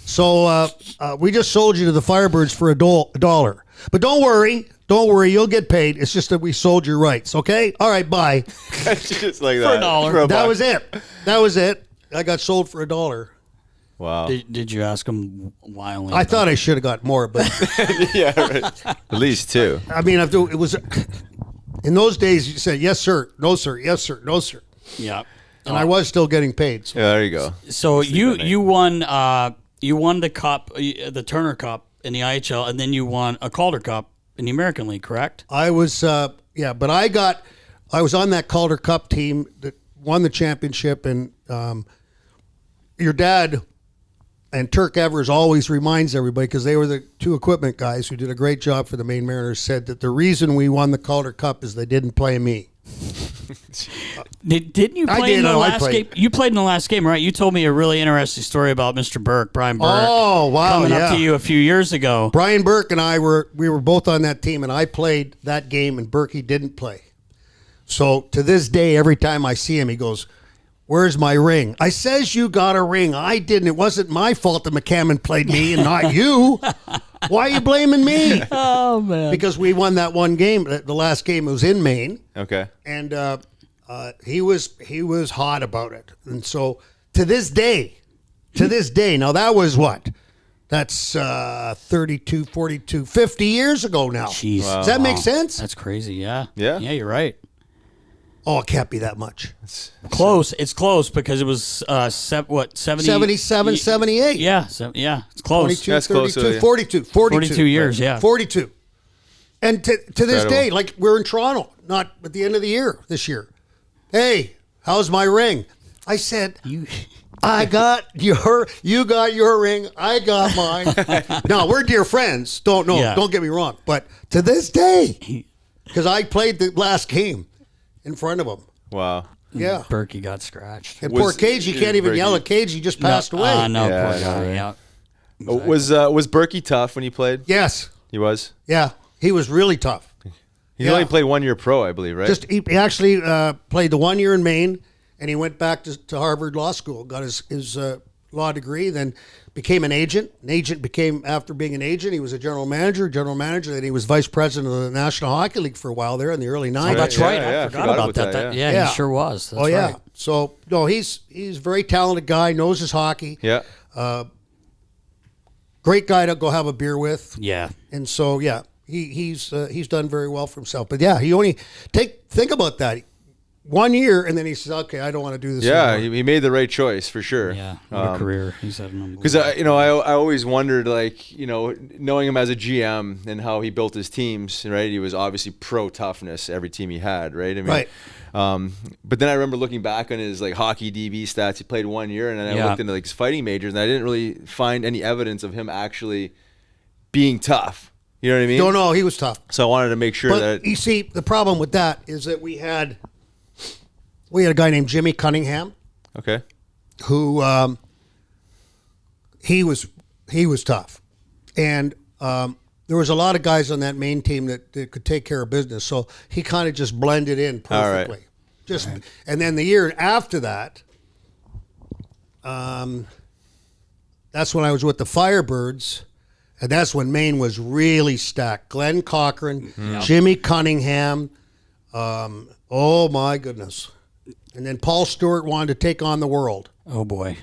So we just sold you to the Firebirds for $1. But don't worry, you'll get paid. It's just that we sold your rights, okay? All right, bye. Just like For that. $1. For That $1. was it. I got sold for $1. Wow. Did you ask him why only? I thought I should have got more, but Yeah, right. At least two. I mean, it was in those days. You said yes, sir, no, sir, yes, sir, no, sir, Yeah. and I was still getting paid. So. Yeah, there you go. So you won the cup, the Turner Cup in the IHL, and then you won a Calder Cup in the American League, correct? I was, but I was on that Calder Cup team that won the championship, and your dad and Turk Evers always reminds everybody, because they were the two equipment guys who did a great job for the Maine Mariners, said that the reason we won the Calder Cup is they didn't play me. Didn't you play in the last game? You played in the last game, right? You told me a really interesting story about Mr. Burke, Brian Burke. Oh, wow, coming up to you a few years ago. Brian Burke and I were both on that team, and I played that game, and Burke didn't play. So to this day, every time I see him, he goes, "Where's my ring?" I says, "You got a ring." I didn't. It wasn't my fault that McCammon played me and not you. Why are you blaming me? Oh man! Because we won that one game. The last game was in Maine. Okay. And he was hot about it. And so to this day, now that was what? That's 32, 42, 50 years ago now. Jeez. Does that make sense? That's crazy. Yeah. Yeah. Yeah, you're right. Oh, it can't be that much. Close. It's close because it was 70? 77, 78. Yeah. Yeah. It's close. 22, That's 32, close, yeah. 42. 42 years. Yeah. 42. And to this Incredible. day, like we're in Toronto, not at the end of the year this year. Hey, how's my ring? I said, I got you got your ring, I got mine. Now, we're dear friends. Don't get me wrong. But to this day, because I played the last game in front of him. Wow. Yeah. Berkey got scratched. And poor Cage, you can't even yell at Cage. He just passed away. No, Yeah, poor I know, guy. right? Yeah. Was Berkey tough when he played? Yes. He was? Yeah. He was really tough. He Yeah. only played 1 year pro, I believe, right? He actually played the 1 year in Maine, and he went back to Harvard Law School, got his law degree, then became an agent. After being an agent, he was a general manager, then he was vice president of the National Hockey League for a while there in the early 90s. Oh, that's right. Yeah, I forgot about that. yeah. Yeah, he sure was. That's yeah. right. So, no, he's a very talented guy, knows his hockey. Yeah. Great guy to go have a beer with. Yeah. And so, yeah, he's done very well for himself. But, yeah, he only think about that. 1 year, and then he says, okay, I don't want to do this Yeah, anymore. he made the right choice for sure. Yeah. What a career. He's had an Because I always wondered, like, knowing him as a GM and how he built his teams, right? He was obviously pro toughness every team he had, right? I mean, Right. But then I remember looking back on his like hockey DB stats. He played 1 year, and then I looked into like his fighting majors, and I didn't really find any evidence of him actually being tough. You know what I mean? No, he was tough. So I wanted to make sure But that you see, the problem with that is that we had a guy named Jimmy Cunningham okay, who he was tough, and there was a lot of guys on that main team that could take care of business. So he kind of just blended in perfectly. And then the year after that, that's when I was with the Firebirds, and that's when Maine was really stacked. Glenn Cochran, Jimmy Cunningham, oh my goodness. And then Paul Stewart wanted to take on the world. Oh, boy.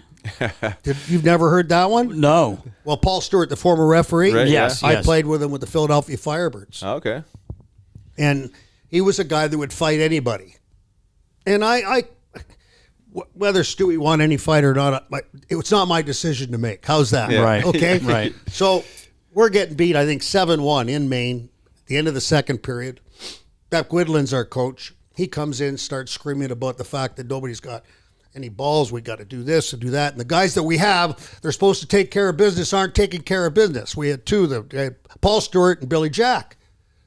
You've never heard that one? No. Well, Paul Stewart, the former referee, Right, Yes. I played with him with the Philadelphia Firebirds. Oh, okay. And he was a guy that would fight anybody. And whether Stewie won any fight or not, it's not my decision to make. How's that? Yeah. Right. Okay? Right. So we're getting beat, I think, 7-1 in Maine at the end of the second period. Beck Widland's our coach. He comes in, starts screaming about the fact that nobody's got any balls. We got to do this and do that. And the guys that we have, they're supposed to take care of business, aren't taking care of business. We had two, Paul Stewart and Billy Jack.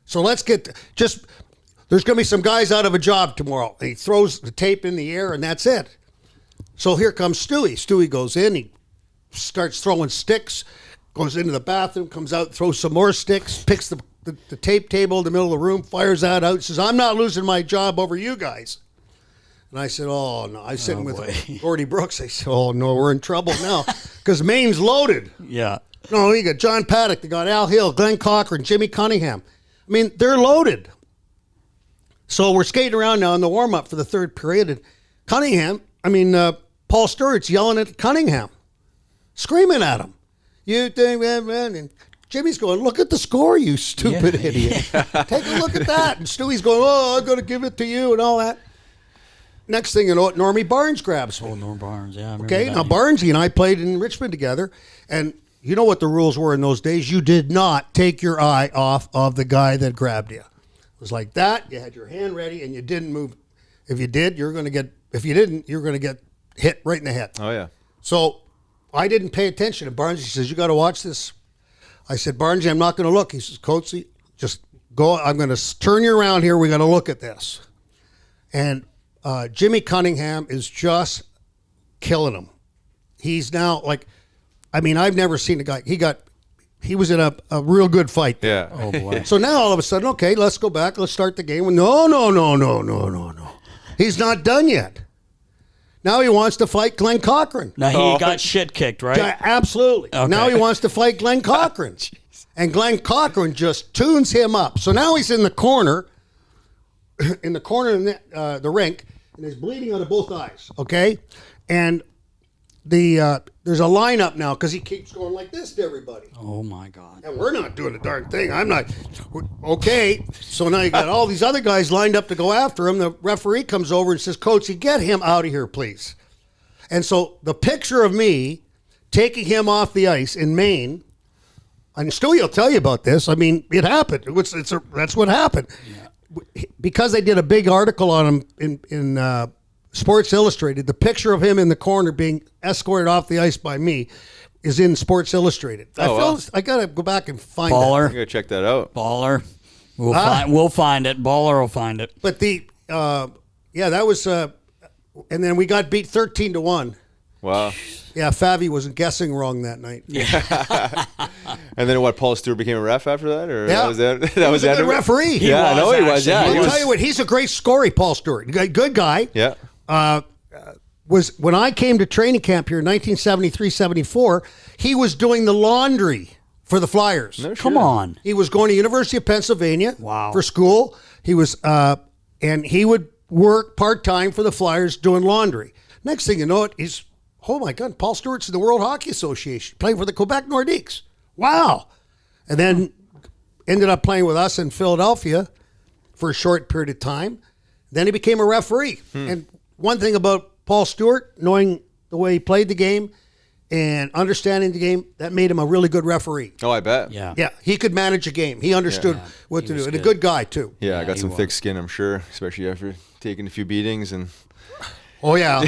So let's get there's going to be some guys out of a job tomorrow. He throws the tape in the air, and that's it. So here comes Stewie. Stewie goes in. He starts throwing sticks, goes into the bathroom, comes out, throws some more sticks, picks the tape table in the middle of the room, fires that out, says, I'm not losing my job over you guys. And I said, oh, no. I was sitting with Gordy Brooks. I said, oh, no, we're in trouble now because Maine's loaded. Yeah. No, you got John Paddock, they got Al Hill, Glenn Cochran, Jimmy Cunningham. I mean, they're loaded. So we're skating around now in the warm-up for the third period. And Paul Stewart's yelling at Cunningham, screaming at him. You think, man, and Jimmy's going, look at the score, you stupid idiot. Take a look at that. And Stewie's going, oh, I'm going to give it to you and all that. Next thing you know, Normie Barnes grabs me. Oh, Norm Barnes, yeah. I remember Okay, that. now Barnesy and I played in Richmond together, and you know what the rules were in those days? You did not take your eye off of the guy that grabbed you. It was like that. You had your hand ready, and you didn't move. If you did, you're going to get. If you didn't, you're going to get hit right in the head. Oh, yeah. So I didn't pay attention. And Barnesy says, you got to watch this. I said, Barnesy, I'm not going to look. He says, Coatesy, just go. I'm going to turn you around here. We got to look at this. And Jimmy Cunningham is just killing him. He's now I've never seen a guy. He was in a real good fight. Yeah. Oh, boy. So now all of a sudden, okay, let's go back. Let's start the game. No. He's not done yet. Now he wants to fight Glenn Cochran. Now he got shit kicked, right? Yeah, absolutely. Okay. Now he wants to fight Glenn Cochran. And Glenn Cochran just tunes him up. So now he's in the corner of the rink, and he's bleeding out of both eyes, okay? And there's a lineup now because he keeps going like this to everybody. Oh, my God. And we're not doing a darn thing. I'm not. Okay. So now you got all these other guys lined up to go after him. The referee comes over and says, Coatesy, get him out of here, please. And so the picture of me taking him off the ice in Maine, and Stewie will tell you about this. I mean, it happened. That's what happened. Yeah. Because they did a big article on him in Sports Illustrated, the picture of him in the corner being escorted off the ice by me is in Sports Illustrated. I got to go back and find I that. gotta check that out. Baller. We'll find it. Baller will find it. But that was, and then we got beat 13-1. Wow. Yeah, Favi wasn't guessing wrong that night. Yeah, And then what? Paul Stewart became a ref after that, or Yeah. that was a the end good of it? referee. Yeah, I know he was. Yeah, I'll he was. tell you what, he's a great scorer, Paul Stewart. Good guy. Yeah. Was when I came to training camp here in 1973-74, he was doing the laundry for the Flyers. No Come shit. on. He was going to University of Pennsylvania Wow. for school. He was, and he would work part-time for the Flyers doing laundry. Next thing you know, oh my God, Paul Stewart's in the World Hockey Association, playing for the Quebec Nordiques. Wow. And then ended up playing with us in Philadelphia for a short period of time. Then he became a referee. And one thing about Paul Stewart, knowing the way he played the game and understanding the game, that made him a really good referee. Oh, I bet. Yeah. Yeah, he could manage a game. He understood what to do. was And a good. good guy, too. Yeah, I got he some was. thick skin, I'm sure, especially after taking a few beatings and Oh yeah.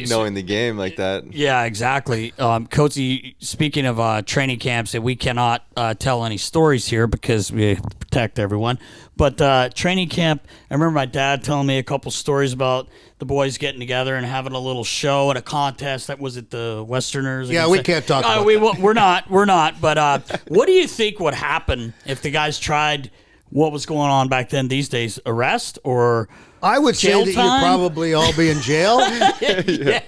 Knowing the game like that. Yeah, exactly. Coatesy, speaking of training camps, and we cannot tell any stories here because we protect everyone. But training camp, I remember my dad telling me a couple stories about the boys getting together and having a little show at a contest. That was at the Westerners. Yeah, we can't talk about that. We're not. But what do you think would happen if the guys tried what was going on back then these days? Arrest or I would say jail that time? you'd probably all be in jail. Yeah,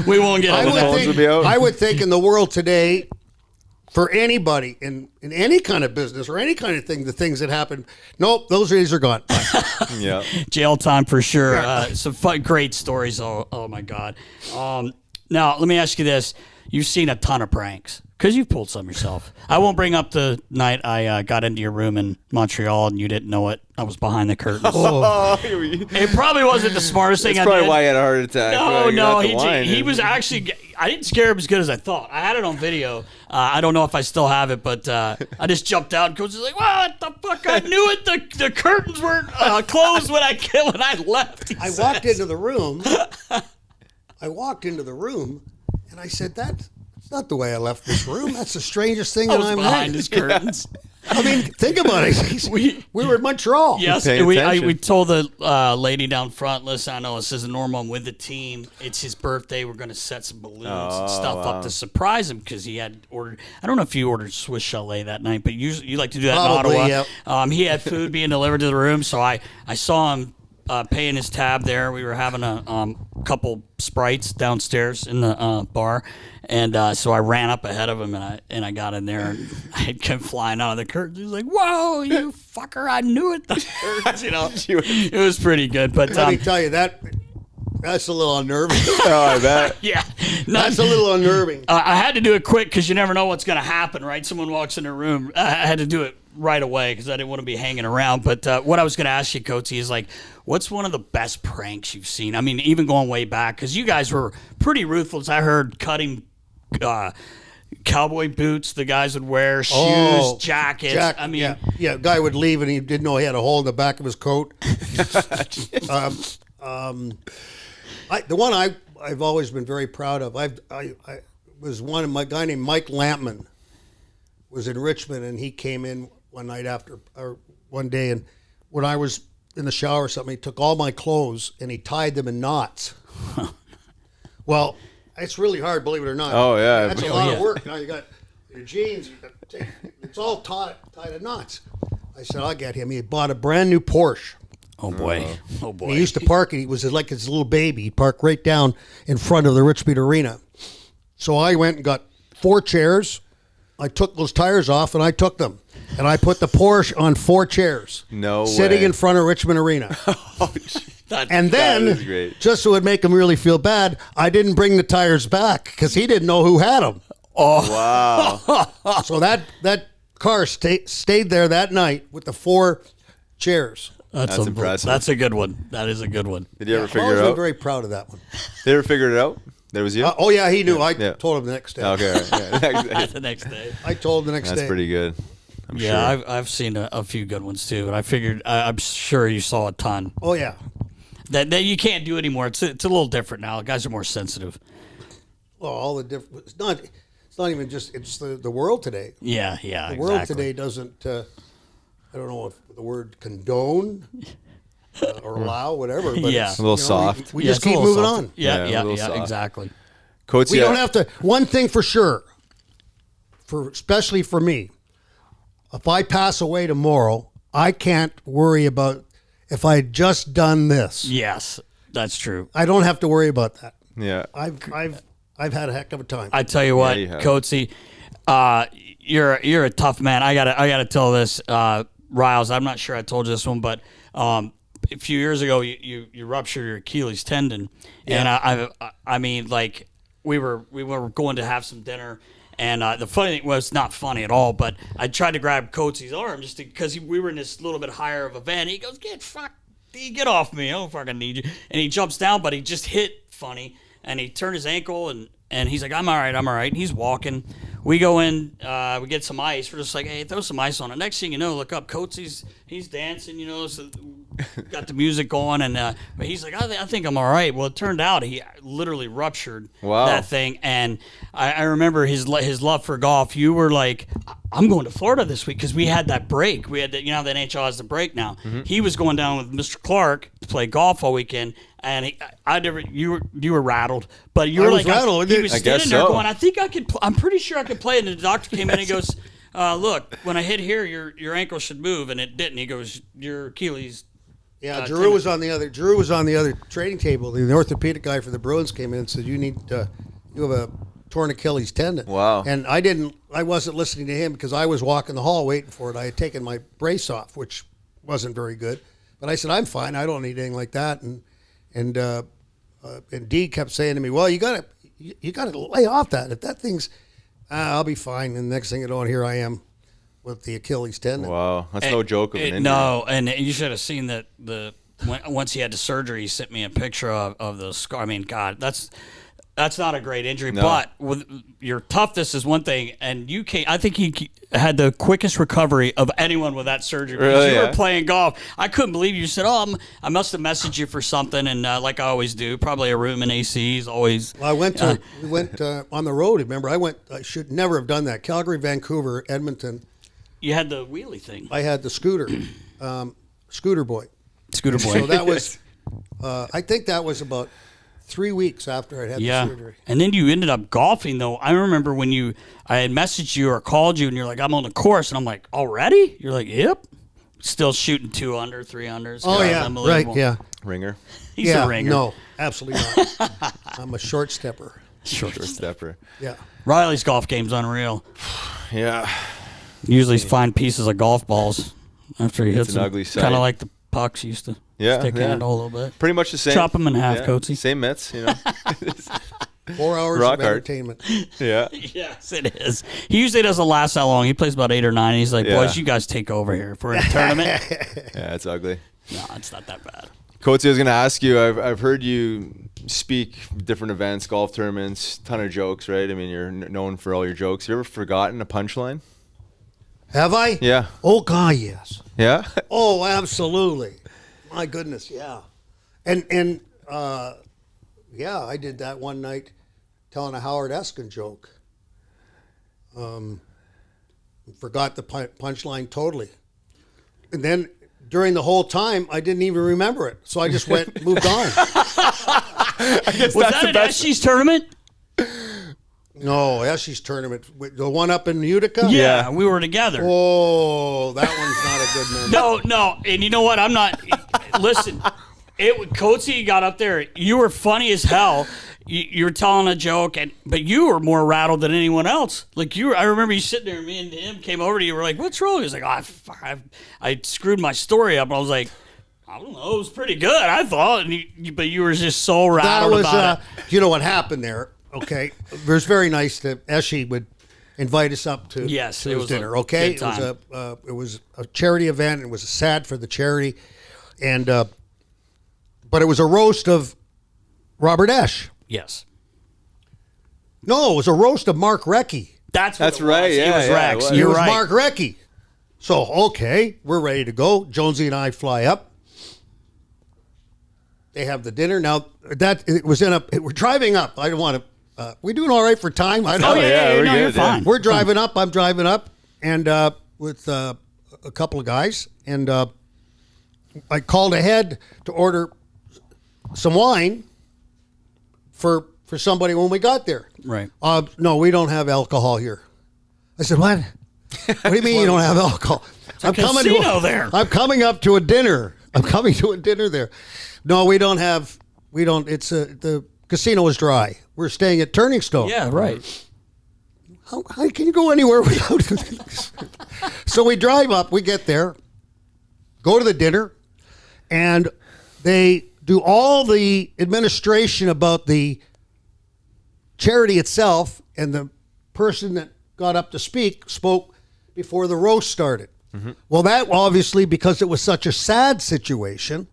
we won't get into that. I would think in the world today, for anybody in any kind of business or any kind of thing, the things that happen, nope, those days are gone. Yeah. Jail time for sure. Some great stories. Oh my God. Now, let me ask you this. You've seen a ton of pranks because you've pulled some yourself. I won't bring up the night I got into your room in Montreal and you didn't know it. I was behind the curtains. It probably wasn't the smartest thing That's I probably did. why he had a heart attack. No, he was actually. I didn't scare him as good as I thought. I had it on video. I don't know if I still have it, but I just jumped out and Coach was like, "What the fuck? I knew it. The curtains weren't closed when I left." I walked into the room. And I said, that's not the way I left this room. That's the strangest thing I that was I'm behind in. his curtains. I mean, think about it. We were in Montreal. Yes, paying attention. we told the lady down front, listen, I know this isn't normal. I'm with the team. It's his birthday. We're going to set some balloons and stuff up to surprise him because he had ordered, I don't know if you ordered Swiss Chalet that night, but you like to do that Probably, in Ottawa. yep. He had food being delivered to the room, so I saw him paying his tab there. We were having a couple Sprites downstairs in the bar, and so I ran up ahead of him and I got in there and I came flying out of the curtains. He was like, "Whoa, you fucker! I knew it." The curtains, it was pretty good. But Let me tell you, that's a little unnerving. Oh, I bet. yeah, That's a little unnerving. I had to do it quick because you never know what's going to happen, right? Someone walks in the room. I had to do it right away because I didn't want to be hanging around. But what I was going to ask you, Coatesy, is like, what's one of the best pranks you've seen? I mean, even going way back, because you guys were pretty ruthless. I heard cutting cowboy boots the guys would wear, shoes, jackets. I mean, yeah, guy would leave and he didn't know he had a hole in the back of his coat. The one I've always been very proud of. I was one of my guy named Mike Lampman was in Richmond, and he came in one night one day, and when I was in the shower or something, he took all my clothes and he tied them in knots. Well, it's really hard, believe it or not. Oh, yeah. That's a lot of work. Now you got your jeans, it's all tied in knots. I said, I'll get him. He bought a brand new Porsche. oh boy. He used to park, he was like his little baby. He'd park right down in front of the Richmond Arena. So I went and got 4 chairs. I took those tires off and I took them. And I put the Porsche on 4 chairs. No sitting way. in front of Richmond Arena. And then, That is great. just so it would make him really feel bad, I didn't bring the tires back because he didn't know who had them. Wow. So that car stayed there that night with the 4 chairs. That's impressive. That's a good one. That is a good one. Did you ever I've figure always it been out? very proud of that one. Did you ever figure it out? That was you? Oh, yeah, he knew. I Yeah. told him the next day. Okay. All right. Yeah. Next day. The next day. I told him the next day. That's pretty good. I'm Yeah, sure. I've seen a few good ones too, and I figured I'm sure you saw a ton. Oh, yeah. That you can't do anymore. It's a little different now. Guys are more sensitive. Well, all the different. It's not even just. It's the world today. Yeah, The world today doesn't. I don't know if the word condone or allow, whatever. But Yeah. it's, A little soft. We Yeah, just it's a keep little moving soft. on. Yeah, a Yeah, little soft. exactly. Coatesy, We don't have to. One thing for sure, especially for me, if I pass away tomorrow, I can't worry about if I had just done this. Yes, that's true. I don't have to worry about that. Yeah. I've had a heck of a time. I tell you what, you have. Coatesy, you're a tough man. I gotta tell this, Riles. I'm not sure I told you this one, but a few years ago you ruptured your Achilles tendon, and I mean, like we were going to have some dinner. And the funny thing was, not funny at all, but I tried to grab Coatesy's arm just because we were in this little bit higher of a van. He goes, get off me. I don't fucking need you. And he jumps down, but he just hit funny. And he turned his ankle, and he's like, I'm all right. And he's walking. We go in, we get some ice. We're just like, hey, throw some ice on it. Next thing you know, look up, Coatesy's, he's dancing, so got the music going, and but he's like, I think I'm all right. Well, it turned out he literally ruptured that thing, and I remember his love for golf. You were like, I'm going to Florida this week because we had that break. We had the NHL has the break now. He was going down with Mr. Clark to play golf all weekend, and you were rattled, but you were like, rattled. He was I guess standing there so. going, I think I could. I'm pretty sure I could play. And the doctor came in and he goes, look, when I hit here, your ankle should move, and it didn't. He goes, your Achilles. Yeah, Drew was on the other trading table. The orthopedic guy for the Bruins came in and said, you have a torn Achilles tendon. Wow. And I wasn't listening to him because I was walking the hall waiting for it. I had taken my brace off, which wasn't very good. But I said, I'm fine. I don't need anything like that. And Dee kept saying to me, well, you gotta lay off that. If that thing's, I'll be fine. And the next thing you know, here I am with the Achilles tendon. Wow, that's no joke of an injury. No, and you should have seen that once he had the surgery, he sent me a picture of the scar. I mean, God, that's not a great injury. No. But with your toughness is one thing, and I think he had the quickest recovery of anyone with that surgery. Because Really, you yeah? were playing golf. I couldn't believe you said, I must have messaged you for something, and like I always do, probably a room in ACs always. Well, we went on the road. Remember, I should never have done that. Calgary, Vancouver, Edmonton. You had the wheelie thing. I had the scooter boy. Scooter boy. So that was, I think that was about 3 weeks after I had the surgery. And then you ended up golfing, though. I remember when I had messaged you or called you, and you're like, I'm on the course. And I'm like, already? You're like, yep. Still shooting 2 under, 3 unders. Oh, yeah. Right, yeah. Ringer. He's yeah, a ringer. No, absolutely not. I'm a short stepper. Short stepper. Yeah. Riley's golf game's unreal. Yeah. Usually find pieces of golf balls after he hits an them. ugly sight. Kind of like the pucks used to stick in it a little bit. Pretty much the same. Chop 'em in half, Coatesy. Same mitts, you know. 4 hours Rock of hard. entertainment. Yeah. Yes, it is. He usually doesn't last that long. He plays about 8 or 9. He's like, boys, you guys take over here. If we're in a tournament. Yeah, it's ugly. No, it's not that bad. Coatsy, I was going to ask you, I've heard you speak different events, golf tournaments, ton of jokes, right? I mean, you're known for all your jokes. You ever forgotten a punchline? Have I? Yeah. Oh, God, yes. Yeah? Oh, absolutely. My goodness, yeah. And yeah, I did that one night telling a Howard Eskin joke. Forgot the punchline totally. And then during the whole time, I didn't even remember it. So I just moved on. Was that an Eshies tournament? No, Eshies tournament. The one up in Utica? Yeah, we were together. Oh, that one's not a good memory. No, and you know what? I'm not. Listen, Coatesy got up there. You were funny as hell. You were telling a joke, but you were more rattled than anyone else. Like I remember you sitting there, and me and him came over to you. We're like, "What's wrong?" He was like, I screwed my story up." And I was like, "I don't know. It was pretty good, I thought." And but you were just so rattled about it. You know what happened there? Okay, it was very nice that Eshy would invite us up to Yes, it his was dinner. a Okay, good time. it was a charity event. It was sad for the charity, and but it was a roast of Robert Esch. Yes, No, it was a roast of Mark Recchi. that's That's what it right, Was. yeah, it was yeah, Rex. it was. It You're was right. Mark Recchi. So okay, we're ready to go. Jonesy and I fly up. They have the dinner. Now we're driving up. I don't want to. We doing all right for time? I don't. Oh yeah, we're no, good, you're yeah. fine. We're driving up. I'm driving up, and with a couple of guys, and I called ahead to order some wine for somebody when we got there. Right. No, we don't have alcohol here. I said, what? What do you mean you don't have alcohol? I'm casino there. I'm coming up to a dinner. I'm coming to a dinner there. No, we don't. It's the casino is dry. We're staying at Turning Stone. Yeah, right. How can you go anywhere without? So we drive up. We get there, go to the dinner, and they do all the administration about the charity itself, and the person that got up to spoke before the roast started. Mm-hmm. Well, that obviously, because it was such a sad situation,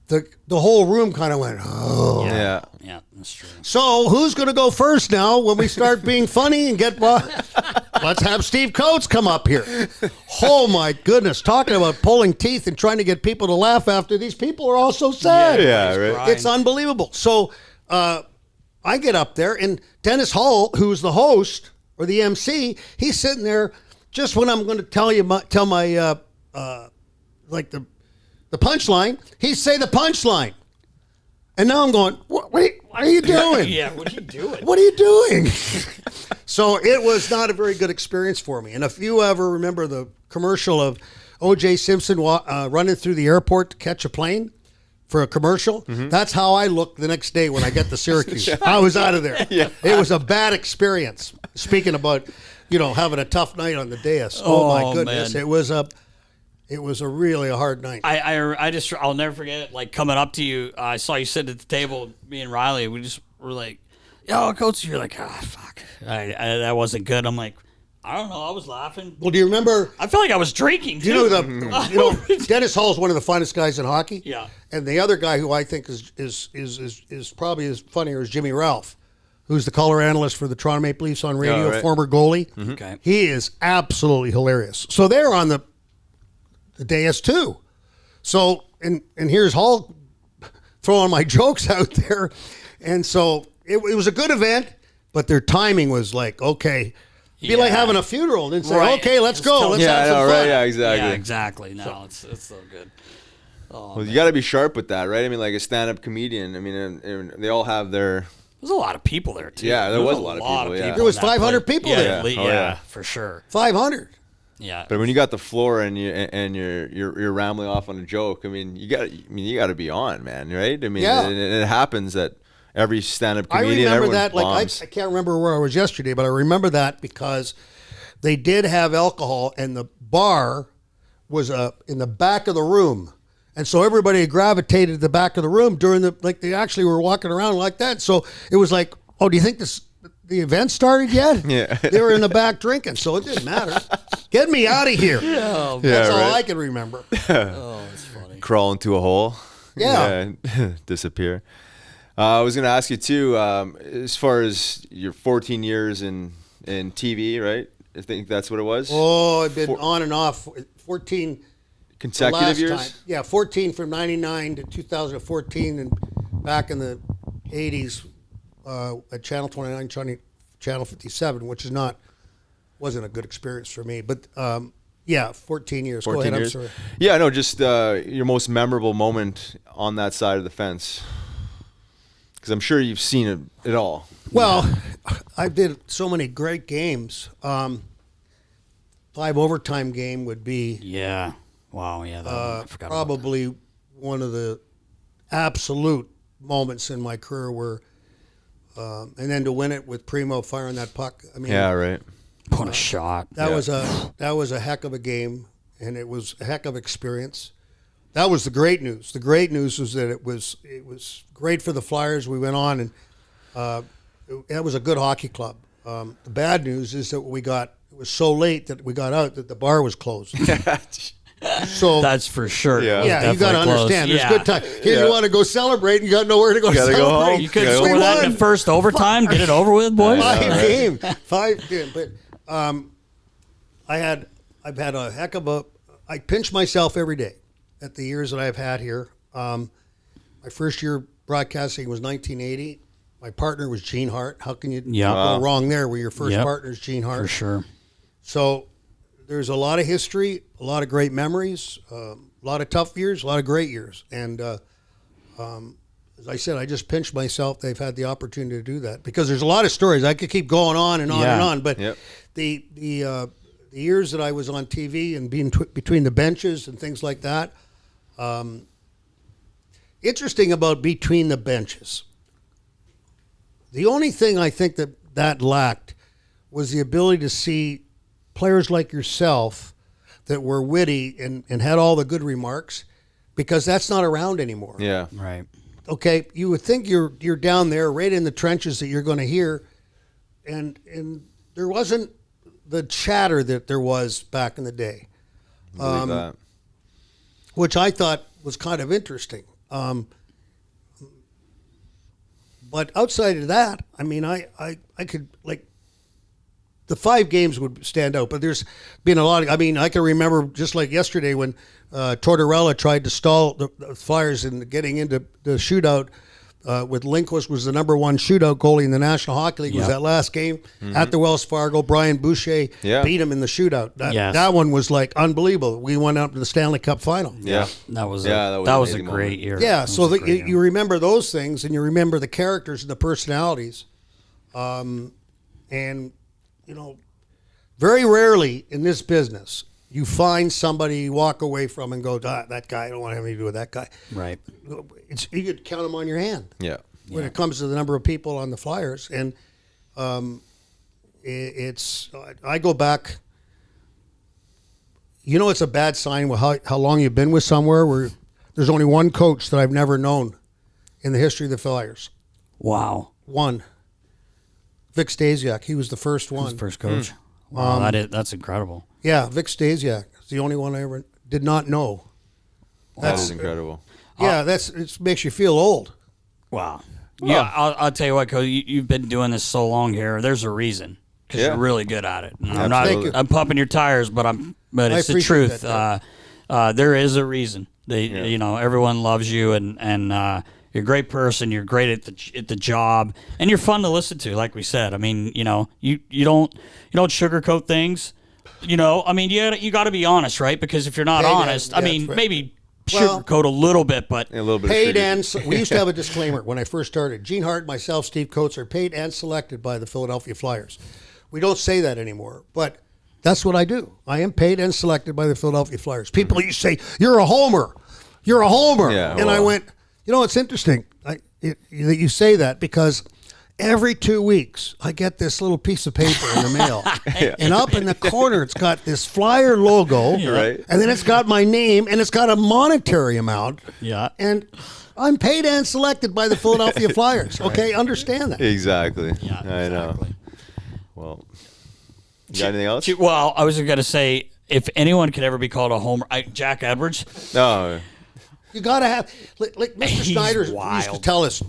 the whole room kind of went, oh. Yeah, that's true. So who's going to go first now when we start being funny and get... let's have Steve Coates come up here. Oh my goodness, talking about pulling teeth and trying to get people to laugh after these people are all so sad. Yeah, right. It's unbelievable. So I get up there, and Dennis Hull, who's the host or the MC, he's sitting there just when I'm going to tell my like the punchline. He say the punchline, and now I'm going, what are you doing? Yeah, what are you doing? What are you doing? So it was not a very good experience for me. And if you ever remember the commercial of O.J. Simpson running through the airport to catch a plane for a commercial, that's how I looked the next day when I got to Syracuse. I was out of there. Yeah. It was a bad experience. Speaking about, having a tough night on the dais. Oh my goodness. Man. It was a really hard night. I'll never forget it. Like coming up to you, I saw you sitting at the table, me and Riley. We just were like, "Yo, Coach," you're like, "Ah, fuck, that wasn't good." I'm like, I don't know. I was laughing. Well, do you remember? I felt like I was drinking. Too. Dennis Hall is one of the finest guys in hockey. Yeah. And the other guy who I think is probably as funnier is Jimmy Ralph, who's the color analyst for the Toronto Maple Leafs on radio, right. former goalie. Okay. He is absolutely hilarious. So they're on the dais too. So and here's Hall throwing my jokes out there, and so it was a good event, but their timing was like, okay. Be like having a funeral and say, Right. okay, let's go. Let's have some fun. Right, yeah, exactly. Yeah, exactly. No, it's so good. Oh, Well, you got to be sharp with that, right? I mean, like a stand-up comedian. I mean, and they all have their. There's a lot of people there too. Yeah, there was a lot of people, yeah. There was in that 500 place. people Yeah, there. Yeah, Oh, yeah. for sure. 500. Yeah. But when you got the floor and you're rambling off on a joke, I mean, you got to be on, man, right? I mean, Yeah. it happens that every stand-up I comedian. remember everyone that. Like bombs. I can't remember where I was yesterday, but I remember that because they did have alcohol, and the bar was in the back of the room, and so everybody gravitated to the back of the room during they actually were walking around like that. So it was like, oh, do you think the event started yet? Yeah. They were in the back drinking, so it didn't matter. Get me out of here. That's all right. I can remember. Oh, it's funny. Crawl into a hole. Yeah. Disappear. I was going to ask you too, as far as your 14 years in TV, right? I think that's what it was. Oh, I've been on and off 14 Consecutive last years. time. Yeah, 14 from 99 to 2014, and back in the 80s at Channel 29, Channel 57, which wasn't a good experience for me. But 14 years. 14 Go ahead. years. I'm sorry. Yeah, no, just your most memorable moment on that side of the fence. Because I'm sure you've seen it all. Well, I did so many great games. 5 overtime game would be Yeah. Wow. Yeah. I forgot about probably one of the absolute moments in my career where, and then to win it with Primo firing that puck. I mean, Yeah, right. that. What a shot. that was a heck of a game, and it was a heck of experience. That was the great news. The great news was that it was great for the Flyers. We went on, and that was a good hockey club. The bad news is that it was so late that we got out that the bar was closed. So That's for sure. Yeah. yeah, you got to understand. There's good time. Here Yeah. you want to go celebrate, and you got nowhere to go Gotta go celebrate. home. You could Yeah, score we that in won. the first overtime. Get it over with, boys. Five game. But I've had a heck of a. I pinch myself every day at the years that I've had here. My first year broadcasting was 1980. My partner was Gene Hart. How can you Yeah. go wrong there? Where your first Yep. partner is Gene Hart. For sure. So there's a lot of history, a lot of great memories, a lot of tough years, a lot of great years. And as I said, I just pinched myself. They've had the opportunity to do that because there's a lot of stories. I could keep going on and on and on. But Yep. the years that I was on TV and being between the benches and things like that, interesting about between the benches. The only thing I think that lacked was the ability to see players like yourself that were witty and had all the good remarks, because that's not around anymore. Yeah. Right. Okay, you would think you're down there right in the trenches that you're going to hear, and there wasn't the chatter that there was back in the day, Believe that. which I thought was kind of interesting. But outside of that, I mean, I could, like, the 5 games would stand out, but there's been a lot. I mean, I can remember just like yesterday when Tortorella tried to stall the Flyers in getting into the shootout. With Lindquist was the number 1 shootout goalie in the National Hockey League. Was that last game at the Wells Fargo? Brian Boucher beat him in the shootout. That one was like unbelievable. We went up to the Stanley Cup final. Yeah, that was a great year. Yeah, so you remember those things, and you remember the characters and the personalities, and very rarely in this business you find somebody you walk away from and go, that guy, I don't want to have anything to do with that guy. Right. You could count them on your hand. Yeah. When it comes to the number of people on the Flyers. And I go back, it's a bad sign with how long you've been with somewhere where there's only one coach that I've never known in the history of the Flyers. Wow. One. Vic Stasiak. He was the first one. First coach. Wow, that's incredible. Yeah, Vic Stasiak is the only one I ever did not know. That is incredible. Yeah, it makes you feel old. Wow. Yeah, I'll tell you what, Coach, you've been doing this so long here. There's a reason because you're really good at it. And I'm pumping your tires, but it's the truth. There is a reason. Everyone loves you, and you're a great person. You're great at the job, and you're fun to listen to. Like we said, I mean, you don't sugarcoat things. You got to be honest, right? Because if you're not honest, maybe sugarcoat a little bit, but a little bit. Paid and we used to have a disclaimer when I first started. Gene Hart, myself, Steve Coates are paid and selected by the Philadelphia Flyers. We don't say that anymore, but that's what I do. I am paid and selected by the Philadelphia Flyers. People used to say, "You're a homer. You're a homer," and I went, it's interesting that you say that because every 2 weeks, I get this little piece of paper in the mail. And up in the corner, it's got this Flyer logo. Right. And then it's got my name, and it's got a monetary amount. Yeah. And I'm paid and selected by the Philadelphia Flyers. Okay, understand that. Exactly. Yeah, I know. Well, you got anything else? Well, I was going to say, if anyone could ever be called a homer, Jack Edwards. No. You got to have, like Mr. Snyder used to tell us,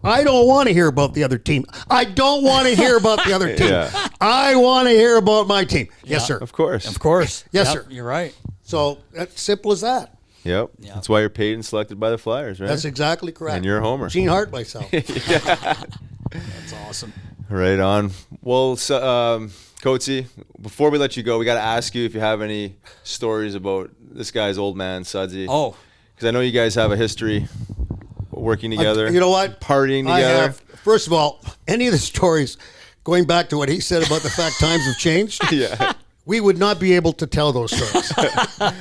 I don't want to hear about the other team. I don't want to hear about the other team. I want to hear about my team. Yes, sir. Of course. Yes, sir. You're right. So that's simple as that. Yep. That's why you're paid and selected by the Flyers, right? That's exactly correct. And you're a homer. Gene Hart myself. That's awesome. Right on. Well, Coatesy, before we let you go, we got to ask you if you have any stories about this guy's old man, Sudsy. Oh. Because I know you guys have a history working together. You know what? Partying together. First of all, any of the stories, going back to what he said about the fact times have changed, we would not be able to tell those stories.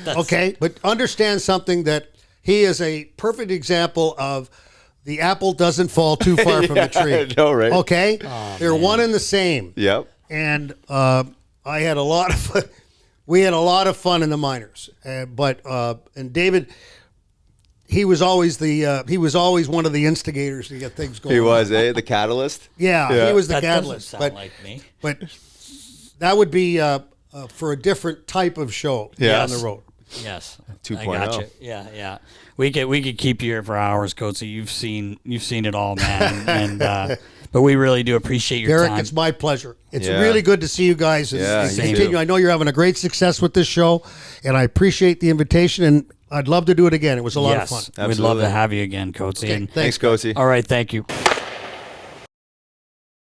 Okay? But understand something, that he is a perfect example of the apple doesn't fall too far from the tree. No, right? Okay? They're one and the same. Yep. And I had a lot of fun. We had a lot of fun in the minors. And David... He was always one of the instigators to get things going. He was, the catalyst. Yeah, he was the that catalyst. Doesn't sound like me. But that would be for a different type of show down the road. Yes, 2.0. I gotcha. Yeah. We could keep you here for hours, Coatesy. You've seen it all, man. and but we really do appreciate your Derek, time. it's my pleasure. It's really good to see you guys. Continue. I know you're having a great success with this show, and I appreciate the invitation. And I'd love to do it again. It was a lot of fun. We'd love to have you again, Coatesy. Okay, Thanks, Coatesy. All right, thank you.